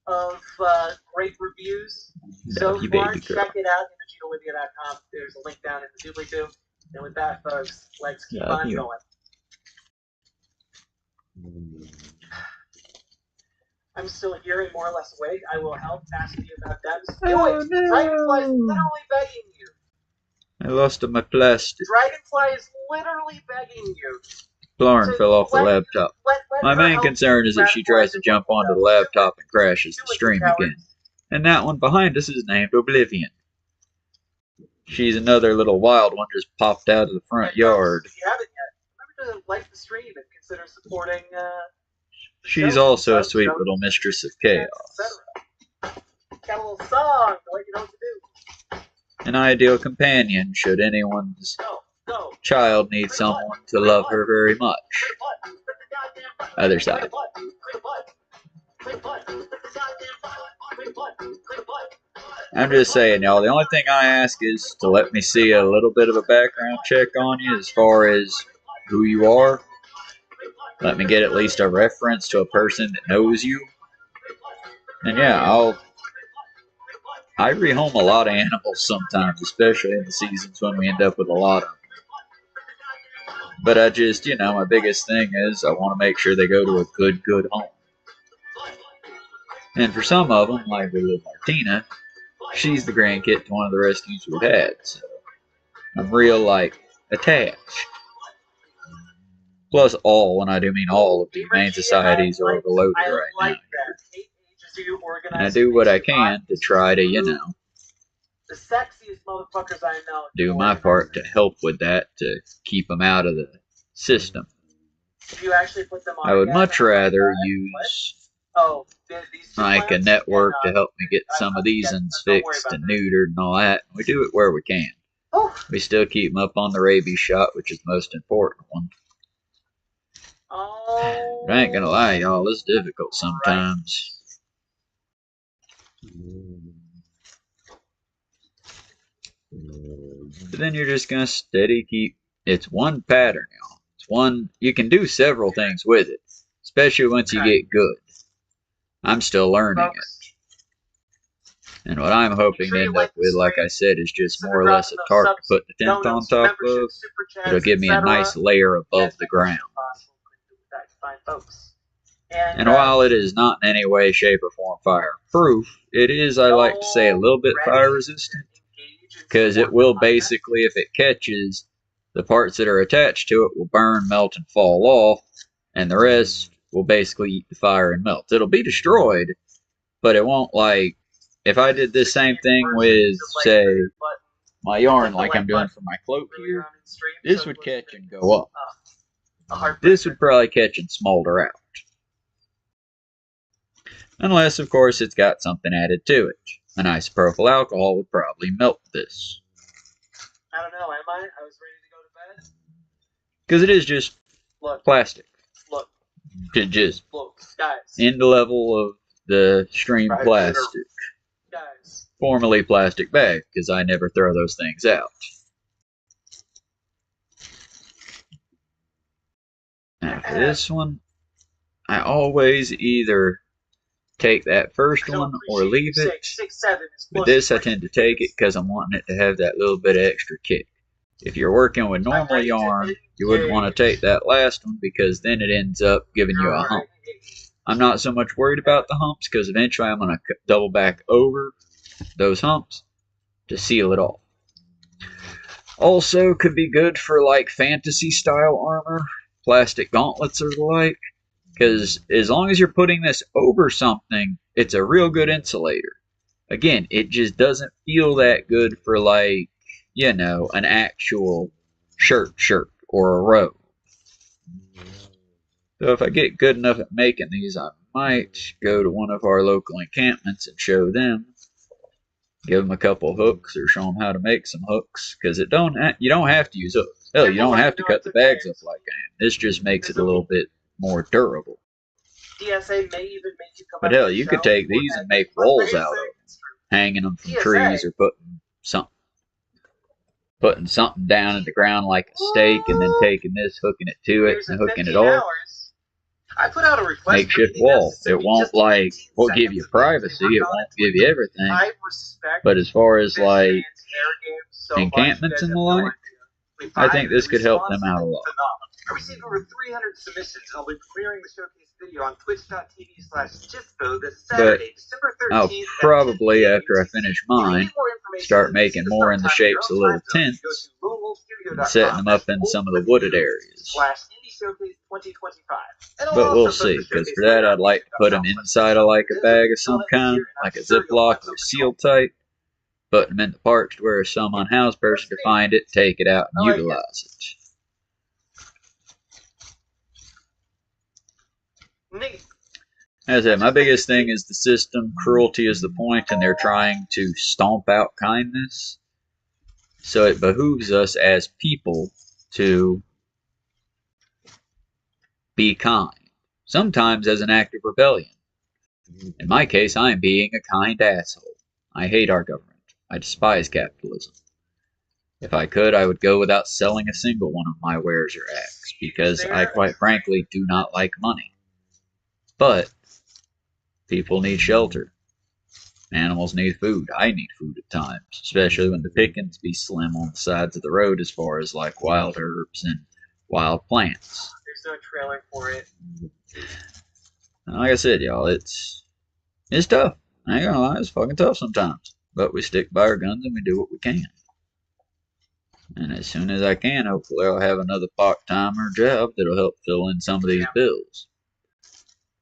of great reviews so you, far. baby girl. Check it out, imaginaolivia.com. There's a link down in the doobly-doo. And with that, folks, let's keep on going. I'm still here and more or less awake. I will help ask you about devs. Oh, no. Dragonfly is literally begging you. I lost my plastic. Dragonfly is literally begging you. Plarn fell off the laptop. My main concern is if she tries to jump onto the laptop and crashes the stream again. And that one behind us is named Oblivion. She's another little wild one just popped out of the front yard. If you haven't yet, remember to like the stream and consider supporting She's also a sweet little mistress of chaos. Got a little song to let you know what to do. An ideal companion should anyone's child need someone to love her very much. Other side. I'm just saying, y'all, the only thing I ask is to let me see a little bit of a background check on you as far as who you are. Let me get at least a reference to a person that knows you. And yeah, I'll I rehome a lot of animals sometimes, especially in the seasons when we end up with a lot of them. But I just, my biggest thing is I want to make sure they go to a good home. And for some of them, like the little Martina, she's the grandkit to one of the rescues we've had, so I'm real, attached. Plus all, and I do mean all, of the humane societies are overloaded right now. And I do what I can to try to, the sexiest motherfuckers I know. do my part to help with that, to keep them out of the system. If you actually put them on I would together, much rather use these two like a plants network and, to help me get some of these ones fixed and neutered and all that. We do it where we can. We still keep them up on the rabies shot, which is the most important one. Oh, But I ain't gonna lie, y'all, it's difficult sometimes. But then you're just gonna steady keep. It's one pattern, y'all. It's one. You can do several things with it, especially once you get good. I'm still learning it. And what I'm hoping to end up with, like I said, is just more or less a tarp to put the tent on top of. It'll give me a nice layer above the ground. And while it is not in any way, shape, or form fire-proof, it is, I like to say, a little bit fire-resistant. Because it will basically, if it catches, the parts that are attached to it will burn, melt, and fall off, and the rest will basically eat the fire and melt. It'll be destroyed, but it won't, if I did this same thing with, say, my yarn like I'm doing for my cloak here, this would catch and go up. This would probably catch and smolder out. Unless, of course, it's got something added to it. An isopropyl alcohol would probably melt this. I don't know, am I? I was ready to go to bed. Because it is just plastic. Look. Just Guys. in the level of the stream plastic. Guys. Formerly plastic bag, because I never throw those things out. Now for this one, I always either take that first one or leave it. With this, I tend to take it because I'm wanting it to have that little bit of extra kick. If you're working with normal yarn, you wouldn't want to take that last one because then it ends up giving you a hump. I'm not so much worried about the humps because eventually I'm going to double back over those humps to seal it off. Also, could be good for fantasy style armor. Plastic gauntlets or the like. Because as long as you're putting this over something, it's a real good insulator. Again, it just doesn't feel that good for an actual shirt or a robe. So if I get good enough at making these, I might go to one of our local encampments and show them. Give them a couple hooks or show them how to make some hooks. Because you don't have to use hooks. Hell, you don't have to cut the bags up like I am. This just makes it a little bit more durable. DSA may even make you come But hell, you could take these and make rolls out of them, hanging them from trees or putting something down in the ground like a stake, and then taking this, hooking it to it, and hooking it off. I put out a request. Makeshift wall. It won't won't give you privacy. It won't give you everything. But as far as encampments and the like, I think this could help them out a lot. I received over 300 submissions, and I'll be premiering the showcase video on twitch.tv/Jispo this Saturday, December 13th. I'll probably, after I finish mine, start making more in the shapes of little tents and setting them up in some of the wooded areas. But we'll see, because for that I'd like to put them inside of a bag of some kind, like a Ziploc or seal tight, put them in the parts where some unhoused person to find it, take it out, and utilize it. As I said, my biggest thing is the system. Cruelty is the point, and they're trying to stomp out kindness. So it behooves us as people to be kind. Sometimes as an act of rebellion. In my case, I am being a kind asshole. I hate our government. I despise capitalism. If I could, I would go without selling a single one of my wares or acts, because I quite frankly do not like money. But people need shelter. Animals need food. I need food at times, especially when the pickings be slim on the sides of the road as far as like wild herbs and wild plants. There's no trailer for it. And like I said, y'all, it's tough. I ain't gonna lie, it's fucking tough sometimes. But we stick by our guns and we do what we can. And as soon as I can, hopefully I'll have another part-timer job that'll help fill in some of these bills.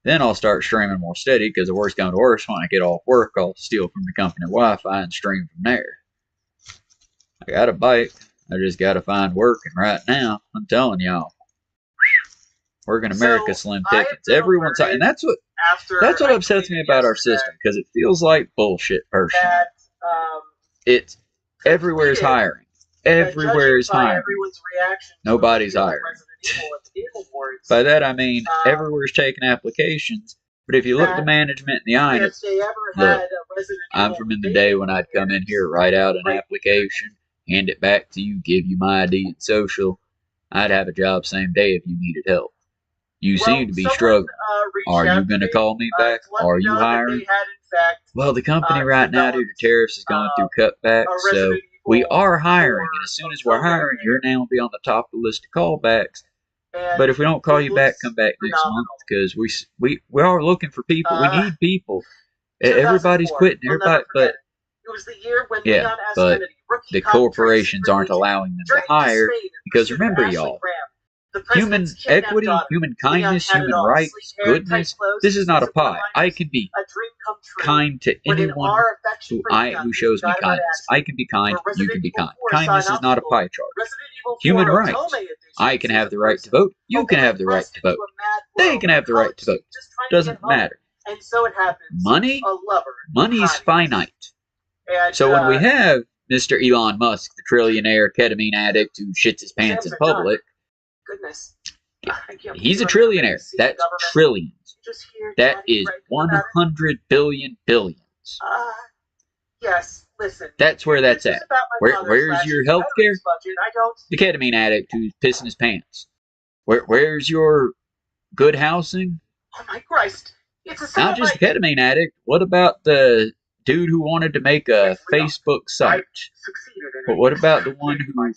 Then I'll start streaming more steady, because the worst comes to worst, when I get off work, I'll steal from the company Wi-Fi and stream from there. I got a bike. I just gotta find work, and right now, I'm telling y'all, working America slim pickings. Everyone's, and that's what upsets me about our system, because it feels like bullshit personally. It's everywhere is hiring. Everywhere is hiring. Nobody's hiring. By that I mean everywhere's taking applications, but if you look the management in the eye, look, I'm from in the day when I'd come in here, write out an application, hand it back to you, give you my ID and social. I'd have a job same day if you needed help. You seem to be struggling. Are you going to call me back? Are you hiring? Well, the company right now, due to tariffs, is going through cutbacks, so we are hiring, and as soon as we're hiring, your name will be on the top of the list of callbacks. But if we don't call you back, come back next month, because we are looking for people. We need people. Everybody's quitting. Everybody, but yeah, but the corporations aren't allowing them to hire, because remember, y'all, human equity, human kindness, human rights, goodness. This is not a pie. I can be kind to anyone who shows me kindness. I can be kind. You can be kind. Kindness is not a pie chart. Human rights. I can have the right to vote. You can have the right to vote. They can have the right to vote. Doesn't matter. Money is finite. So when we have Mr. Elon Musk, the trillionaire ketamine addict who shits his pants in public, he's a trillionaire. That's trillions. That is 100 billion billions. Yes, listen. That's where that's at. Where's your health care? The ketamine addict who's pissing his pants. Where's your good housing? Oh my Christ. It's Not just the ketamine addict. What about the dude who wanted to make a Facebook site? But what about the one who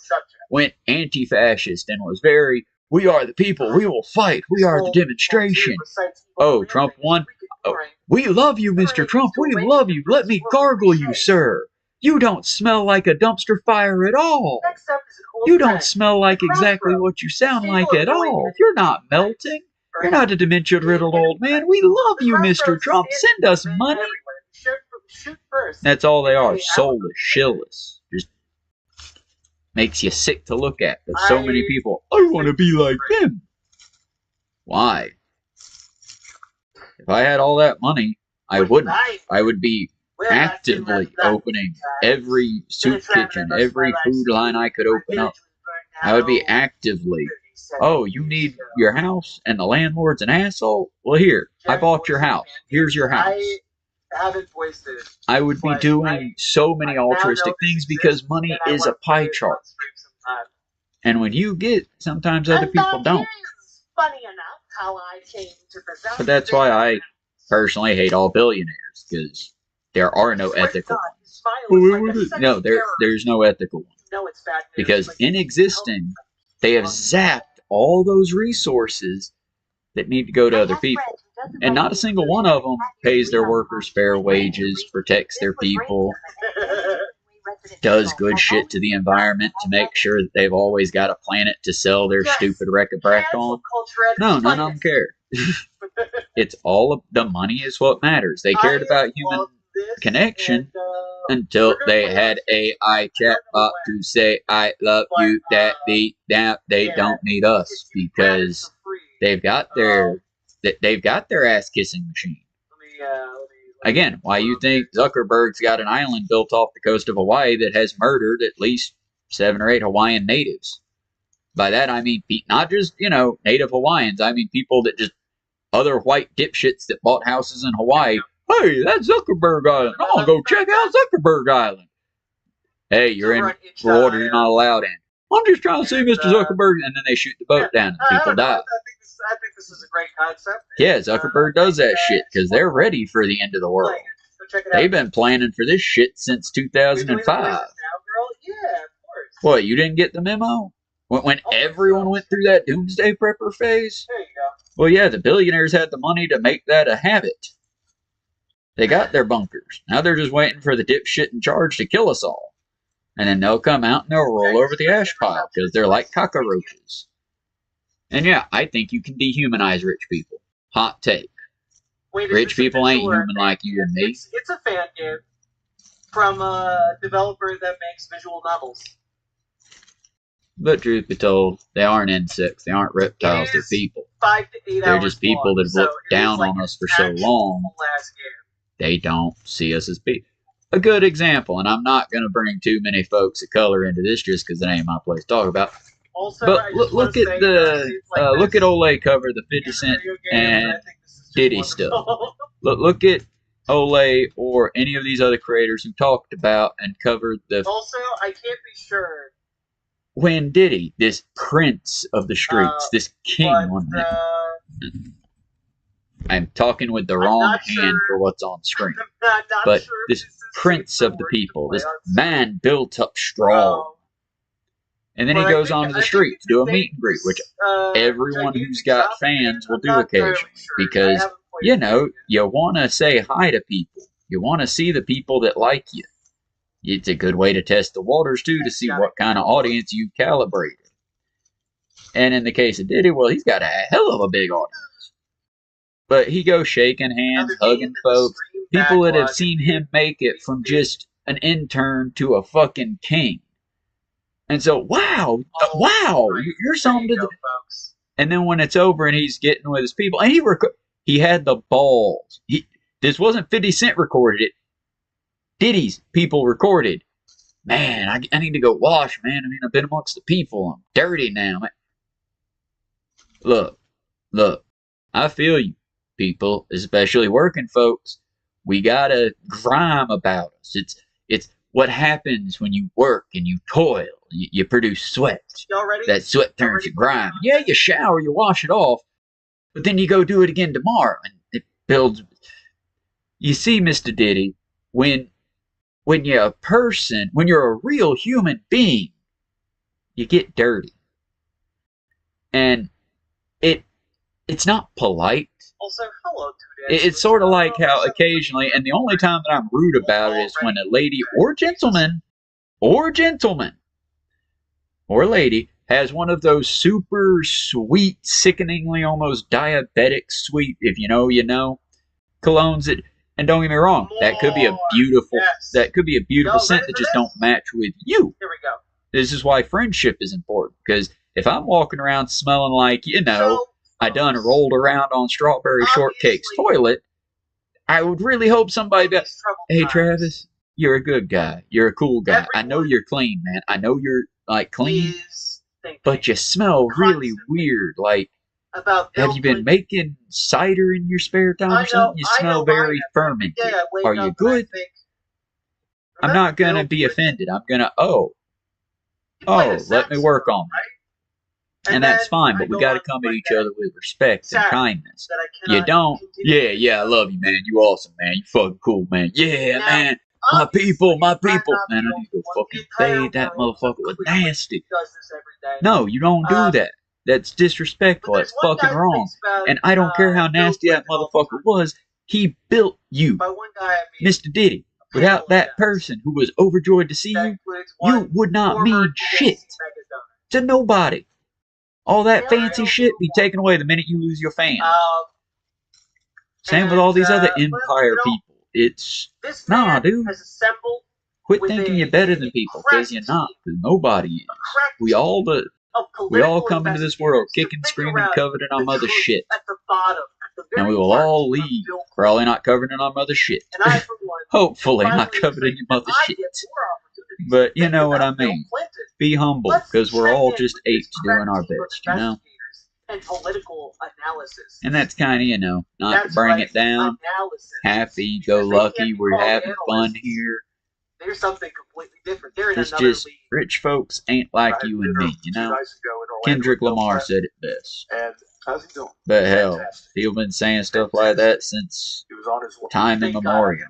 went anti-fascist and was very, we are the people, we will fight, we are the demonstration. Oh, Trump won? Oh, we love you, Mr. Trump, we love you. Let me gargle you, sir. You don't smell like a dumpster fire at all. You don't smell like exactly what you sound like at all. You're not melting. You're not a dementia-riddled old man. We love you, Mr. Trump. Send us money. That's all they are. Soulless, shillless. Just makes you sick to look at. But so many people, I want to be like them. Why? If I had all that money, I wouldn't. I would be actively opening every soup kitchen, every food line I could open up. I would be actively, oh, you need your house and the landlord's an asshole? Well, here, I bought your house. Here's your house. I would be doing so many altruistic things because money is a pie chart. And when you get, sometimes other people don't. But that's why I personally hate all billionaires, because there are no ethical ones. No, there's no ethical one. Because in existing, they have zapped all those resources that need to go to other people. And not a single one of them pays their workers fair wages, protects their people, does good shit to the environment to make sure that they've always got a planet to sell their stupid wreck-a-brack on. No, none of them care. It's all of the money is what matters. They cared about human connection until they had AI chatbot to say, I love you, daddy. Now they don't need us because they've got their ass kissing machine. Again, why you think Zuckerberg's got an island built off the coast of Hawaii that has murdered at least 7 or 8 Hawaiian natives? By that I mean not just, native Hawaiians. I mean people that just other white dipshits that bought houses in Hawaii. Hey, that's Zuckerberg Island. I'm gonna go check out Zuckerberg Island. Hey, you're in water you're not allowed in. I'm just trying to see Mr. Zuckerberg, and then they shoot the boat down and people die. I think this is a great concept. Yeah, Zuckerberg does that shit because they're ready for the end of the world. check it out. They've been planning for this shit since You're doing the 2005. voices now, girl? Yeah, of course. What, you didn't get the memo? When Oh, everyone went through that doomsday prepper phase? There you go. Well, yeah, the billionaires had the money to make that a habit. They got their bunkers. Now they're just waiting for the dipshit in charge to kill us all. And then they'll come out and they'll roll over the ash pile because they're like cockroaches. And yeah, I think you can dehumanize rich people. Hot take. Wait, Rich people ain't human like you and me. It's a fan game from a developer that makes visual novels. But truth be told, they aren't insects. They aren't reptiles. They're people. 5 to 8 They're hours just people long, that have so looked it is down like on an us for so actual long. last game. They don't see us as people. A good example, and I'm not going to bring too many folks of color into this just because it ain't my place to talk about. Also, But I just look wanna at say, the like look this at Olay cover the 50 in a Cent video game, and I think this is just Diddy wonderful. stuff. Look at Olay or any of these other creators who talked about and covered the Also, I can't be sure. when Diddy, this prince of the streets, this king But one minute. I'm talking with the I'm wrong not hand sure. for what's on screen. I'm not But sure if this is prince safe of the for work to people, play this on man built up strong. And then he But I goes think- onto the I think street if to do you a meet and greet, take which this, everyone gigantic who's got shopping fans game, will I'm do not entirely occasionally. sure. I Because, haven't played you the know, game you want to say hi to people. You want to see the people that like you. It's a good way to test the waters, too, to see what kind of audience you've calibrated. And in the case of Diddy, well, he's got a hell of a big audience. But he goes shaking hands, Another game hugging in the folks. stream People that have backlog seen is him make it from just an intern to a fucking king. And so, wow, right. you're There something you to go, the... folks. And then when it's over and he's getting with his people, and he had the balls. This wasn't 50 Cent recorded it. Diddy's people recorded. Man, I need to go wash, man. I mean, I've been amongst the people. I'm dirty now, man. Look, I feel you, people, especially working folks. We got a grime about us. It's what happens when you work and you toil. You produce sweat. Y'all ready? That sweat turns to grime. Yeah, you shower, you wash it off, but then you go do it again tomorrow, and it builds. You see, Mr. Diddy, when you're a person, when you're a real human being, you get dirty, and it's not polite. Also, hello, Two Dads. It's sort of like how occasionally, and the only time that I'm rude about it is when a lady or gentleman or lady has one of those super sweet, sickeningly almost diabetic sweet, if you know, you know, colognes that, and don't get me wrong, that could be a beautiful, scent that just don't match with you. Here we go. This is why friendship is important, because if I'm walking around smelling like, you know, I done rolled around on Strawberry Shortcake's toilet, I would really hope somebody be like, hey, Travis, you're a good guy. You're a cool guy. I know you're clean, man. I know you're, like, clean, but you smell really weird. Like, have you been making cider in your spare time or something? You smell very fermented. Are you good? I'm not going to be offended. I'm going to, let me work on that. And that's fine, but we got to come at each other with respect and kindness. You don't, I love you, man. You awesome, man. You fucking cool, man. Yeah, man. My people. Man, I need to go fucking bathe that motherfucker with nasty. No, you don't do that. That's disrespectful. That's fucking wrong. And I don't care how nasty that motherfucker was. He built you. Mr. Diddy. Without that person who was overjoyed to see you, you would not mean shit to nobody. All that fancy shit be taken away the minute you lose your fans. Same with all these other empire people. It's, nah, dude. Quit thinking you're better than people, because you're not. Because nobody is. We all come into this world kicking, screaming, coveting our mother's shit. And we will all leave, probably not coveting our mother's shit. Hopefully not coveting your mother's shit. But you know what I mean. Be humble, because we're all just apes doing our best, you know? And that's kind of, you know, not to bring it down. Happy-go-lucky, we're having fun here. There's something completely different. They're in It's another just, league. rich folks ain't like you and me, you know? Kendrick Lamar said it best. But hell, he's been saying stuff like that since time immemorial.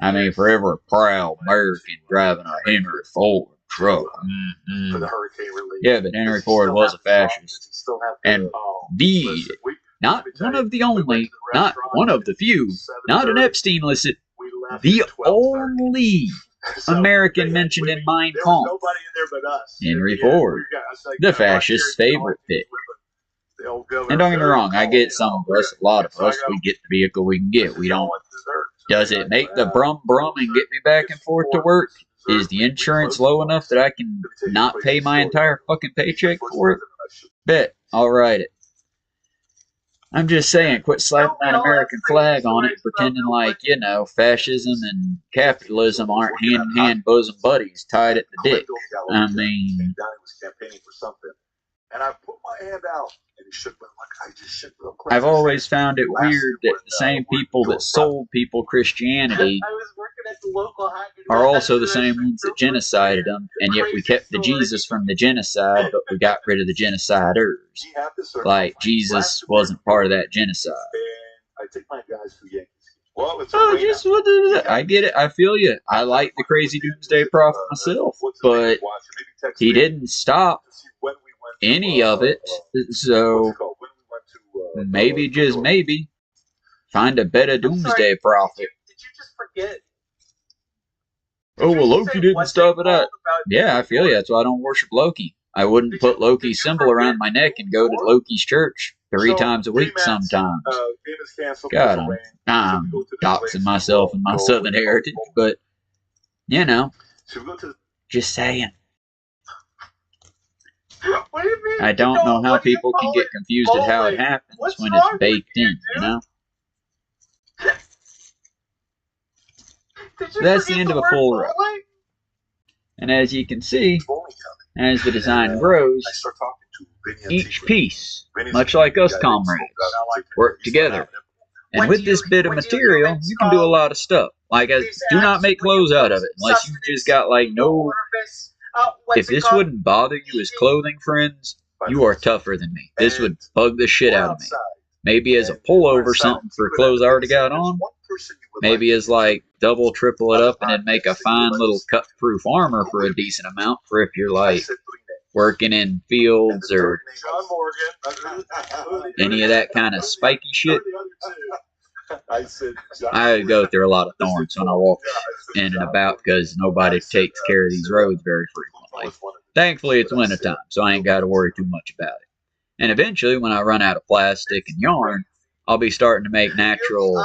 I mean, forever a proud American driving a Henry Ford truck. Yeah, but Henry Ford was a fascist. And indeed, not one of the only, not one of the few, not an Epstein list, the only American mentioned in Mein Kampf. Henry Ford, the fascist's favorite pick. And don't get me wrong, I get some of us, a lot of us, we get the vehicle we can get. We don't. Does it make the brum brum and get me back and forth to work? Is the insurance low enough that I can not pay my entire fucking paycheck for it? Bet, I'll write it. I'm just saying, quit slapping that American flag on it, pretending like, you know, fascism and capitalism aren't hand-in-hand bosom buddies tied at the dick. I mean, and I put my hand out, and he shook me like I just shook real quick. I've always found it weird that the same people that sold people Christianity are also the same ones that genocided them, and yet we kept the Jesus from the genocide, but we got rid of the genociders. Like, Jesus wasn't part of that genocide. I take my guys to Yankees. I get it. I feel you. I like the crazy doomsday prophet myself, but he didn't stop any of it. So maybe, just maybe, find a better doomsday prophet. Did you just forget? Oh, well, Loki didn't stop it out. Yeah, I feel you. That's why I don't worship Loki. I wouldn't put Loki's symbol around my neck and go to Loki's church 3 times a week sometimes. God, I'm doxing myself and my southern heritage, but, you know, just saying. What do you mean? I don't know how people can get confused at how it happens when it's baked in, you know? That's the end of a full row. And as you can see, as the design grows, each piece, much like us comrades, work together. And with this bit of material, you can do a lot of stuff. Like, do not make clothes out of it, unless you just got, like, no... If this wouldn't bother you as clothing, friends, you are tougher than me. This would bug the shit out of me. Maybe as a pullover, something for clothes I already got on. Maybe as, like, double, triple it up and then make a fine little cut-proof armor for a decent amount for if you're, like, working in fields or any of that kind of spiky shit. I go through a lot of thorns when I walk in and about because nobody takes care of these roads very frequently. Thankfully, it's wintertime, so I ain't got to worry too much about it. And eventually, when I run out of plastic and yarn, I'll be starting to make natural...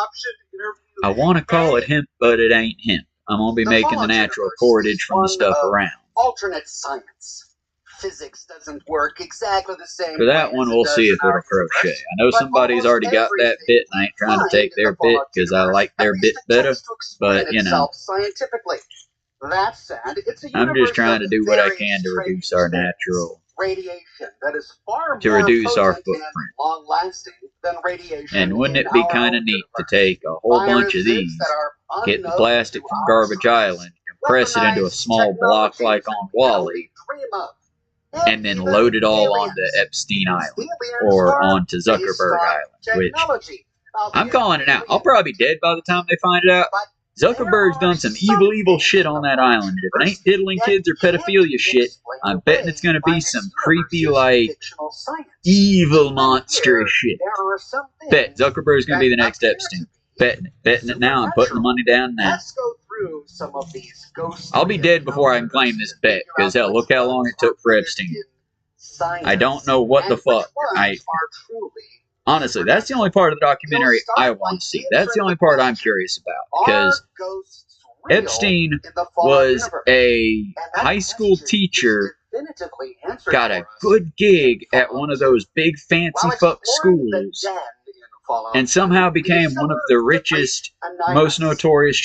I want to call it hemp, but it ain't hemp. I'm going to be making the natural cordage from the stuff around. Alternate science. Physics doesn't work exactly the same. For that one, we'll see if it'll crochet. I know somebody's already got that bit, and I ain't trying to take their bit because I like their bit better, but, you know, That said, it's a I'm just trying to do what I can to reduce our natural... radiation that is far to more reduce our potent and footprint. long-lasting than radiation. And wouldn't it in be our kind own of neat to universe. take a whole bunch of Viruses these, that are get the unknown plastic to from our Garbage science, Island, compress it into a small block like on WALL-E, and then load it all onto Epstein Island, or onto Zuckerberg Island, which, I'm calling it out. I'll probably be dead by the time they find it out. Zuckerberg's done some evil shit on that island. If it ain't diddling kids or pedophilia shit, I'm betting it's gonna be some creepy, like, evil monstrous shit. Bet Zuckerberg's gonna be the next Epstein. Betting it now. I'm putting the money down now. I'll be dead before I can claim this bet, because hell, look how long it took for Epstein. I don't know what the fuck. Honestly, that's the only part of the documentary I want to see. That's the only part I'm curious about, because Epstein was a high school teacher, got a good gig at one of those big fancy fuck schools, and somehow became one of the richest, most notorious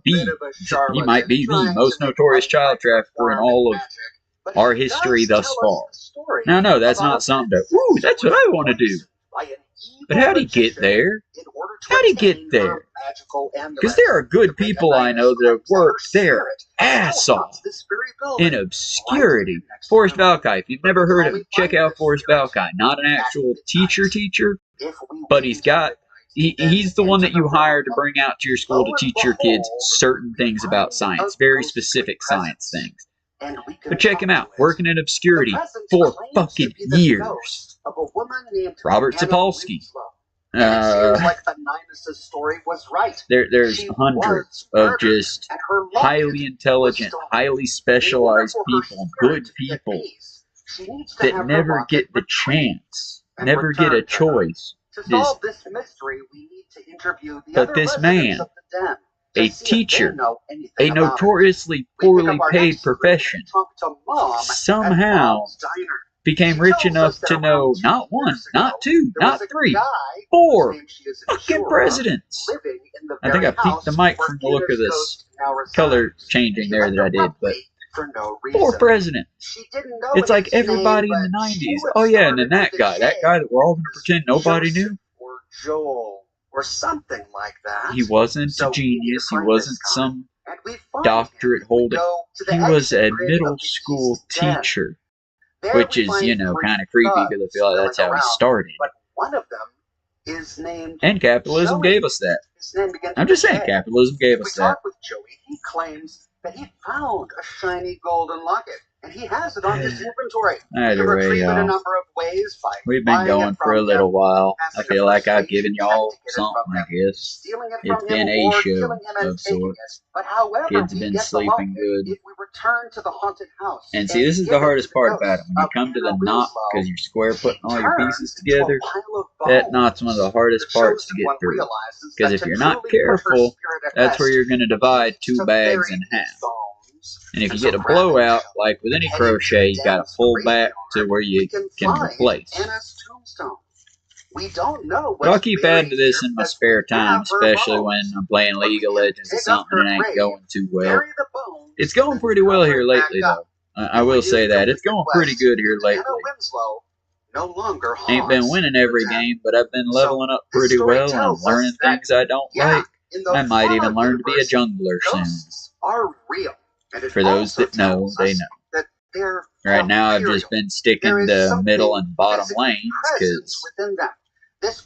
he might be the most notorious child trafficker in all of our history thus far. Now, no, that's not something to, ooh, that's what I want to do. But how'd he get there? How'd he get there? Because there are good people I know that have worked their ass off in obscurity. Forrest Valkai, if you've never heard of him, check out Forrest Valkai. Not an actual teacher, but he's got He's the one that you hire to bring out to your school to teach your kids certain things about science, very specific science things. But check him out, working in obscurity for fucking years. Robert Sapolsky. There's hundreds of just highly intelligent, highly specialized people, good people that never get the chance, never get a choice. But this man, a teacher, a notoriously poorly paid profession, somehow became rich enough to know not one, not two, not three, 4 fucking presidents. I think I peaked the mic from the look of this color changing there that I did, but 4 presidents. It's like everybody in the 90s. Oh yeah, and then that guy that we're all going to pretend nobody knew. Or Joel, or something like that. He wasn't a genius. He wasn't some doctorate holder. He was a middle school teacher. Which is, you know, kind of creepy because I feel like that's how he started. But one of them is named And capitalism gave us that. I'm just saying, capitalism gave us that. We talk with Joey. He claims that he found a shiny golden locket, and he has it on his inventory. Either way, y'all, we've been going for a little while. I feel like I've given y'all something, I guess. It's been a show of sorts. Kids have been sleeping good. And see, this is the hardest part about it. When you come to the knot, because you're square putting all your pieces together, that knot's one of the hardest parts to get through. Because if you're not careful, that's where you're going to divide 2 bags in half. And if you get a blowout, like with any crochet, you got to pull back to where you can replace. But I'll keep adding to this in my spare time, especially when I'm playing League of Legends or something and it ain't going too well. It's going pretty well here lately, though. I will say that. It's going pretty good here lately. Ain't been winning every game, but I've been leveling up pretty well and I'm learning things I don't like. I might even learn to be a jungler soon. For those that know, they know. Right now, I've just been sticking to middle and bottom lanes, because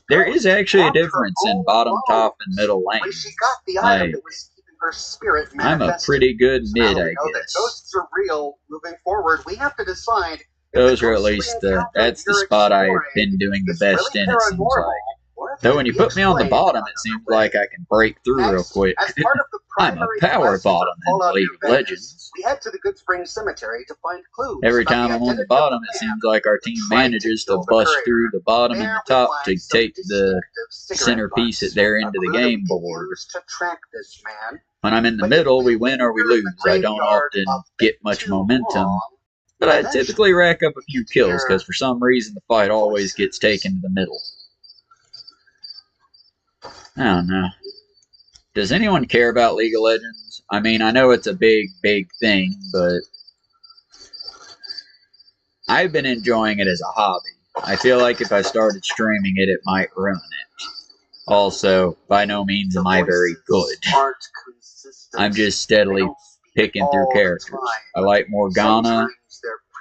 there is actually a difference in bottom, top, and middle lanes. Like, I'm a pretty good mid, I guess. Those are at least that's the spot I've been doing the best in, it seems like. Though when you put me on the bottom, it seems like I can break through real quick. I'm a power bottom in League of Legends. Every time I'm on the bottom, it seems like our team manages to bust through the bottom and the top to take the centerpiece at their end of the game board. When I'm in the middle, we win or we lose. I don't often get much momentum, but I typically rack up a few kills because for some reason the fight always gets taken to the middle. I don't know. Does anyone care about League of Legends? I mean, I know it's a big, big thing, but I've been enjoying it as a hobby. I feel like if I started streaming it, it might ruin it. Also, by no means am I very good. I'm just steadily picking through characters. I like Morgana.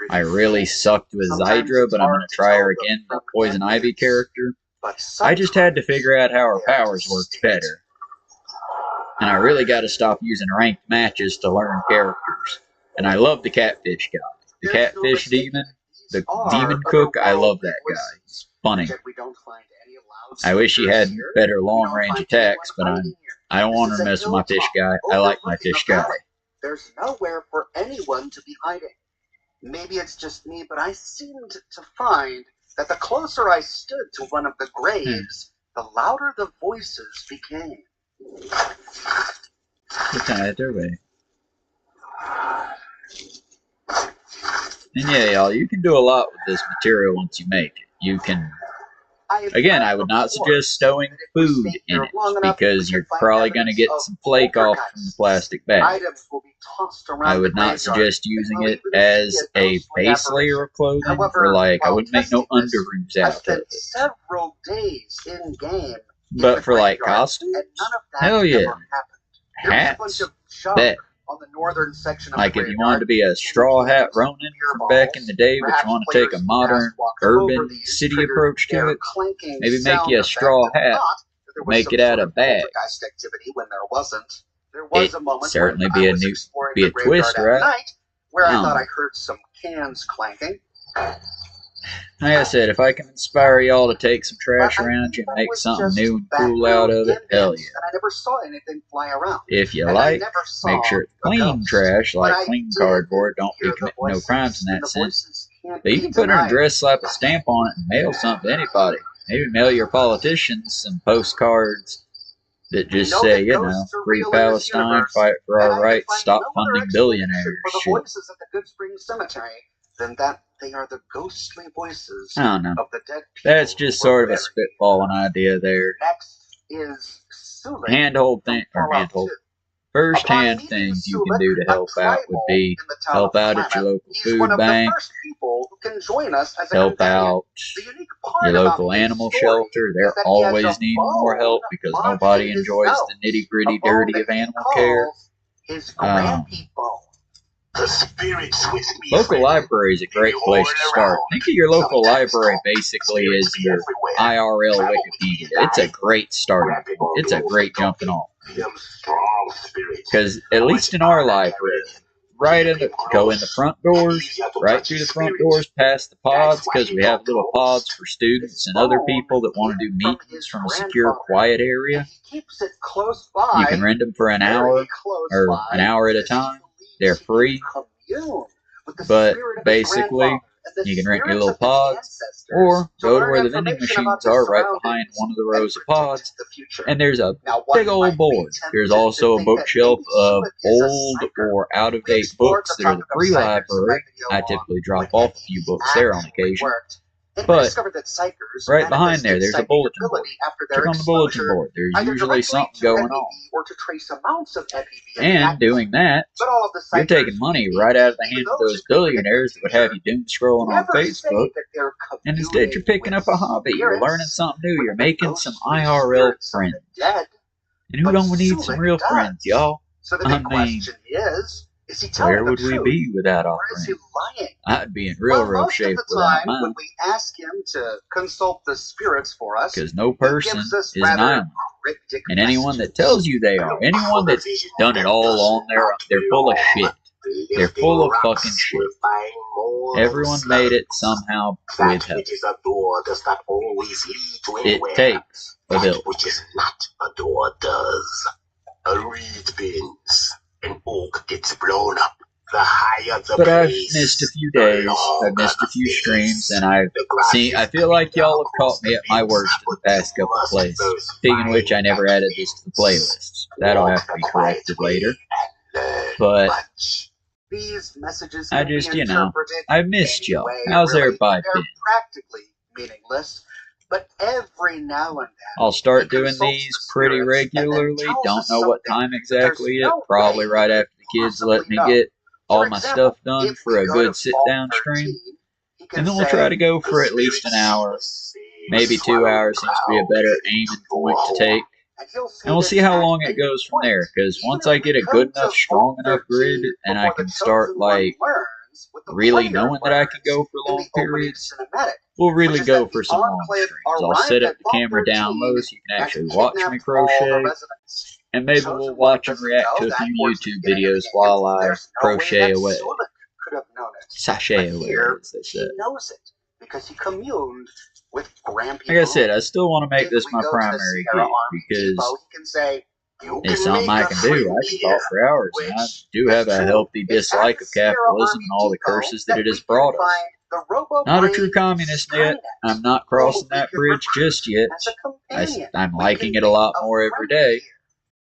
I really sucked with Zydra, but I'm going to try her again, the Poison Ivy character. I just had to figure out how her powers worked better. And I really got to stop using ranked matches to learn characters. And I love the Catfish guy. The Catfish Demon, the Demon Cook, I love that guy. He's funny. I wish he had better long-range attacks, but I don't want to mess with my fish guy. I like my fish guy. There's nowhere for anyone to be hiding. Maybe it's just me, but I seemed to find that the closer I stood to one of the graves, the louder the voices became. Either way. And yeah, y'all, you can do a lot with this material once you make it. You can... Again, I would not suggest stowing food in it, because you're probably going to get some flake off from the plastic bag. I would not suggest using it as a base layer of clothing, for like, I wouldn't make no underoos out of it. But for like costumes, hell yeah. Hats, bet. Like if you wanted to be a straw hat Ronin from back in the day, but you want to take a modern urban city approach to it, maybe make you a straw hat there was make some it out sort of bag. poltergeist activity when there wasn't. There was It a moment certainly when be I a was new, exploring be the a twist, graveyard at right? night, where I thought know. I heard some cans clanking. Like I said, if I can inspire y'all to take some trash But I around think you and that make was something just new and cool out background of it, hell ambience, yeah. and I never saw anything fly around. If you And I like, never saw make sure it's a clean ghost. trash, But like I clean did cardboard. Don't be hear the committing no voices, crimes in and that the sense. voices can't But you be can put it in a denied. dress, slap a stamp on it, and mail something to anybody. Maybe mail your politicians some postcards that We just know say, that you know, ghosts are free real in this Palestine, universe, fight for and our I can rights, find stop no other funding explanation billionaires. for the Shit. voices at the Good Springs Cemetery than that they are the ghostly voices I don't know. of the dead people. That's just sort of a spitballing idea there. Next is Sulik Handhold from thing, or Fallout handhold. 2. First-hand Upon meeting things you can Sulik, do to a help out would tribal be in the town help of out at your Klamath, local he's one food of bank, the first people who can join us as a help companion. out The unique part your about local his animal story shelter. is They're that he has always a needing more help bone because lodged nobody in his enjoys nose, the nitty-gritty a bone dirty that of he animal care. calls his grampy bone. The spirits with me. Local friend. library is a great place to start. Think of your local library basically as your IRL Wikipedia. It's a great starting point. It's a great jumping off. Because at least in our library, go in the front doors, right through the front doors, past the pods, because we have little pods for students and other people that want to do meetings from a secure, quiet area. He keeps it close by. You can rent them for an hour or an hour at a time. They're free. But basically, you can rent your little pods or go to where the vending machines are right behind one of the rows of pods. And there's a big old board. There's also a bookshelf of old or out-of-date books that are the free library. I typically drop off a few books there on occasion. But right behind there's a bulletin board. Click on the bulletin board. There's usually something going on. And doing that, you're taking money right out of the hands of those billionaires that would have you doom scrolling on Facebook. And instead you're picking up a hobby. You're learning something new. You're making some IRL friends. And who don't need some real friends, y'all? I mean, where would we be without our friends? I'd be in real shape without mine. When we ask him to consult the spirits for us, because no person is an island. And anyone that tells you they are, anyone that's done it all on their own, they're full of shit. They're full of fucking shit. Everyone made it somehow with help. It takes a village. Which is not a door does. A reed bends, an oak gets blown up. The higher the But I've blaze, missed a few days, I've missed a few streams, and I feel like y'all have caught me at my worst in the past couple of plays. Speaking of which, I never added this to the playlist. That'll have to be corrected later. But I just, I've missed y'all. How's everybody been? Practically meaningless, but every now and then I'll start doing these pretty regularly. Don't know what time exactly yet. Probably right after the kids let me get all my stuff done for a good sit-down stream. And then we'll try to go for at least an hour. Maybe 2 hours seems to be a better aiming point to take. And we'll see how long it goes from there. Because once I get a good enough, strong enough grid, and I can start, really knowing that I can go for long periods, we'll really go for some long streams. I'll set up the camera down low so you can actually watch me crochet. And maybe we'll watch and react to a few YouTube videos while I crochet away. Sashay away, as they said. Like I said, I still want to make this my primary gig because it's something I can do. I can talk for hours, and I do have a healthy dislike of capitalism and all the curses that it has brought us. Not a true communist yet. I'm not crossing that bridge just yet. I'm liking it a lot more every day.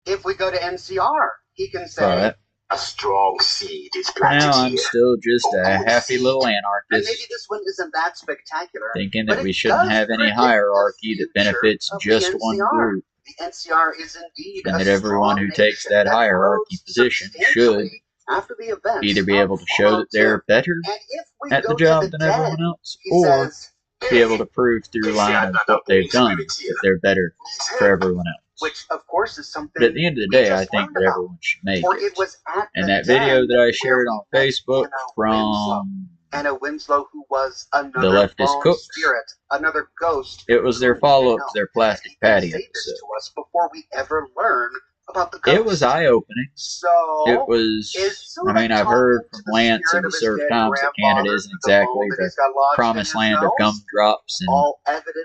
If we go to NCR, he can say, a strong seed is for now, I'm still just a happy little anarchist. And maybe this one isn't that spectacular, thinking that we shouldn't have any hierarchy that benefits just one group. The NCR is indeed and that everyone who takes that hierarchy position should either be able to show that they're better at the job than everyone else, or be able to prove through line of what they've done that they're better for everyone else. Which, of course, is something. But at the end of the day, I think that everyone should make it. And that video that I shared on Facebook from Anna Winslow, who was another leftist bone cooks. spirit, another ghost. It was their follow-up to their Plastic Patty Say this episode. to us before we ever learn about the ghost. It was eye-opening. So, It was, I mean, I've heard from Lance in the Surf Times that Canada isn't exactly the promised land of gumdrops and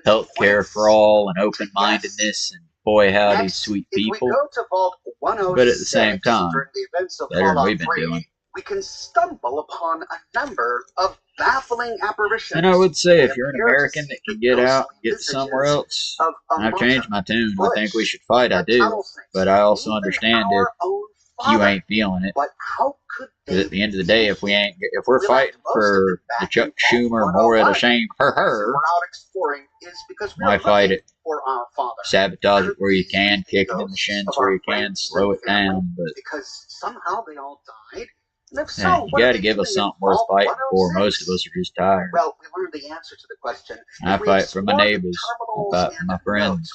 health care for all and open-mindedness and boy howdy sweet people. But at the same time, better than we've been doing. We can stumble upon a number of baffling apparitions. And I would say if you're an American that can get out and get somewhere else, and I've changed my tune, I think we should fight, I do. But I also understand if you ain't feeling it. Because at the end of the day, if we're fighting for the Chuck Schumer Moretta shame for her, why fight it? Sabotage it where you can, kick it in the shins where you can, slow it down. But because somehow they all died. you got to give us something worth fighting for. Most of us are just tired. Well, we learned the answer to the question. I fight for my neighbors. I fight for my friends.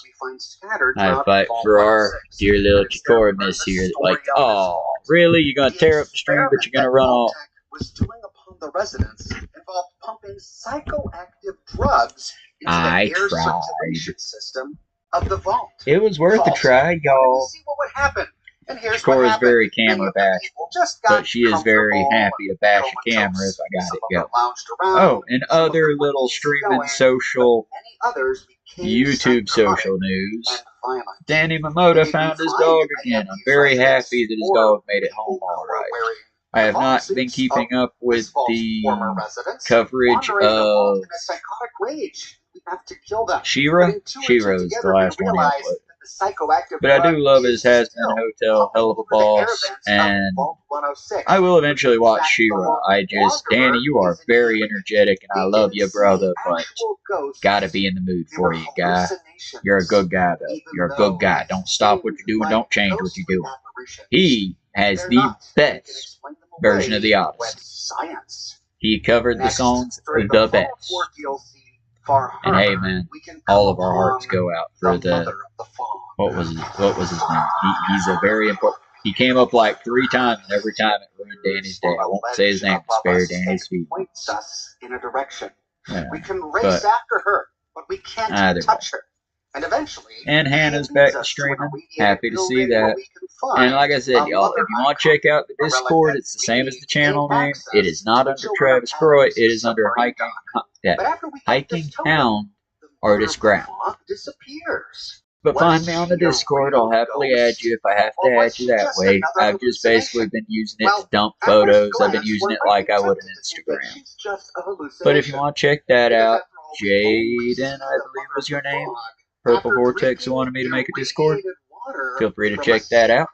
I fight for our dear little Chikora miss here. That like, oh, really? You're going to tear up the stream, but you're going to run off. Was doing upon the residents involved pumping psychoactive drugs into I the air tried. circulation system of the vault. It was worth a try, y'all. See what would happen. And here's Chikora what is happened. very camera bashful, but she is very happy to bash a camera if I got it going. Oh, and other little streaming social, YouTube social news. Danny Momoda found his dog again. I'm very happy that his dog made it home all right. I have not been keeping up with the coverage of She-Ra. She-Ra is the last one I put. But I do love his Has-Been Hotel, Hell of a Boss, and I will eventually watch She-Ra. Danny, you are very energetic, and I love you, brother, but gotta be in the mood for you, guy. You're a good guy, though. You're a good guy. Don't stop what you're doing. Don't change what you're doing. He has the best version of the Odyssey. He covered the songs the best. And hey, man, all of our hearts go out for the what was his name? He's a very important. He came up like 3 times, and every time it ruined Danny's day. I won't say his name to spare Danny's feelings. Yeah, we can race after her, but we can't touch her. And eventually, Hannah's back to streaming. Happy to see that. And like I said, y'all, if you want to check out the Discord, it's the same as the channel name. It is not under Travis Croy. It is under Hiking Hound Artist Ground. But find me on the Discord. I'll happily add you if I have to add you that way. I've just basically been using it to dump photos. I've been using it like I would an Instagram. But if you want to check that out, Jaden, I believe was your name. Purple Vortex who wanted me to make a Discord. Feel free to check that out.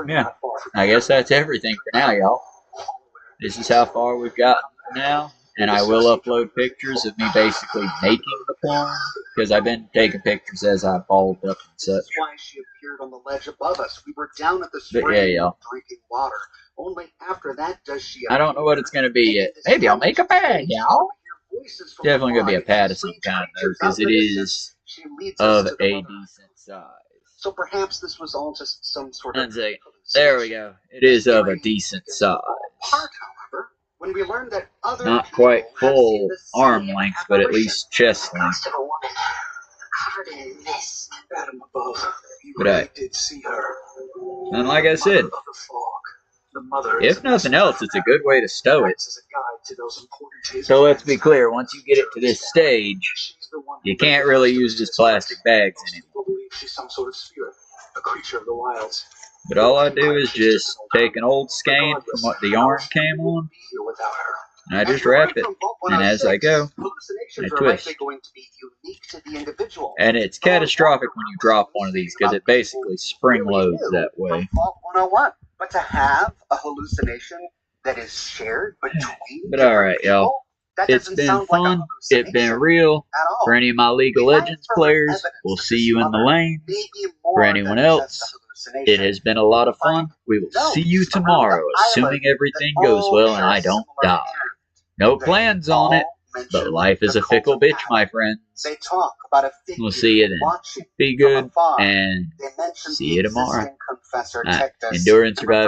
Yeah, I guess that's everything for now, y'all. This is how far we've gotten for now. And I will upload pictures of me basically making the Plarn, because I've been taking pictures as I balled up and such. That's why she appeared on the ledge above us. We were down at the spring drinking water. Only after that does she appear. I don't know what it's going to be yet. Maybe I'll make a bag, y'all. Definitely going to be a pad of some kind, though, because it is of a decent size. So perhaps this was all just some sort of... There we go. It is of a decent size. When we learned that other not quite full arm length, but at least chest length. But and like I said, if nothing else, it's a good way to stow it. So let's be clear, once you get it to this stage, you can't really use just plastic bags anymore. But all I do is just take an old skein from what the yarn came on, and I just wrap it, and as I go, I twist. And it's catastrophic when you drop one of these, because it basically spring loads that way. But to have a hallucination that is shared between... But alright, y'all. It's been fun. It's been real. For any of my League of Legends players, we'll see you in the lane. For anyone else, it has been a lot of fun. We will see you tomorrow, assuming everything goes well and I don't die. No plans on it, but life is a fickle bitch, my friends. We'll see you then. Be good, and see you tomorrow. Endure and survive.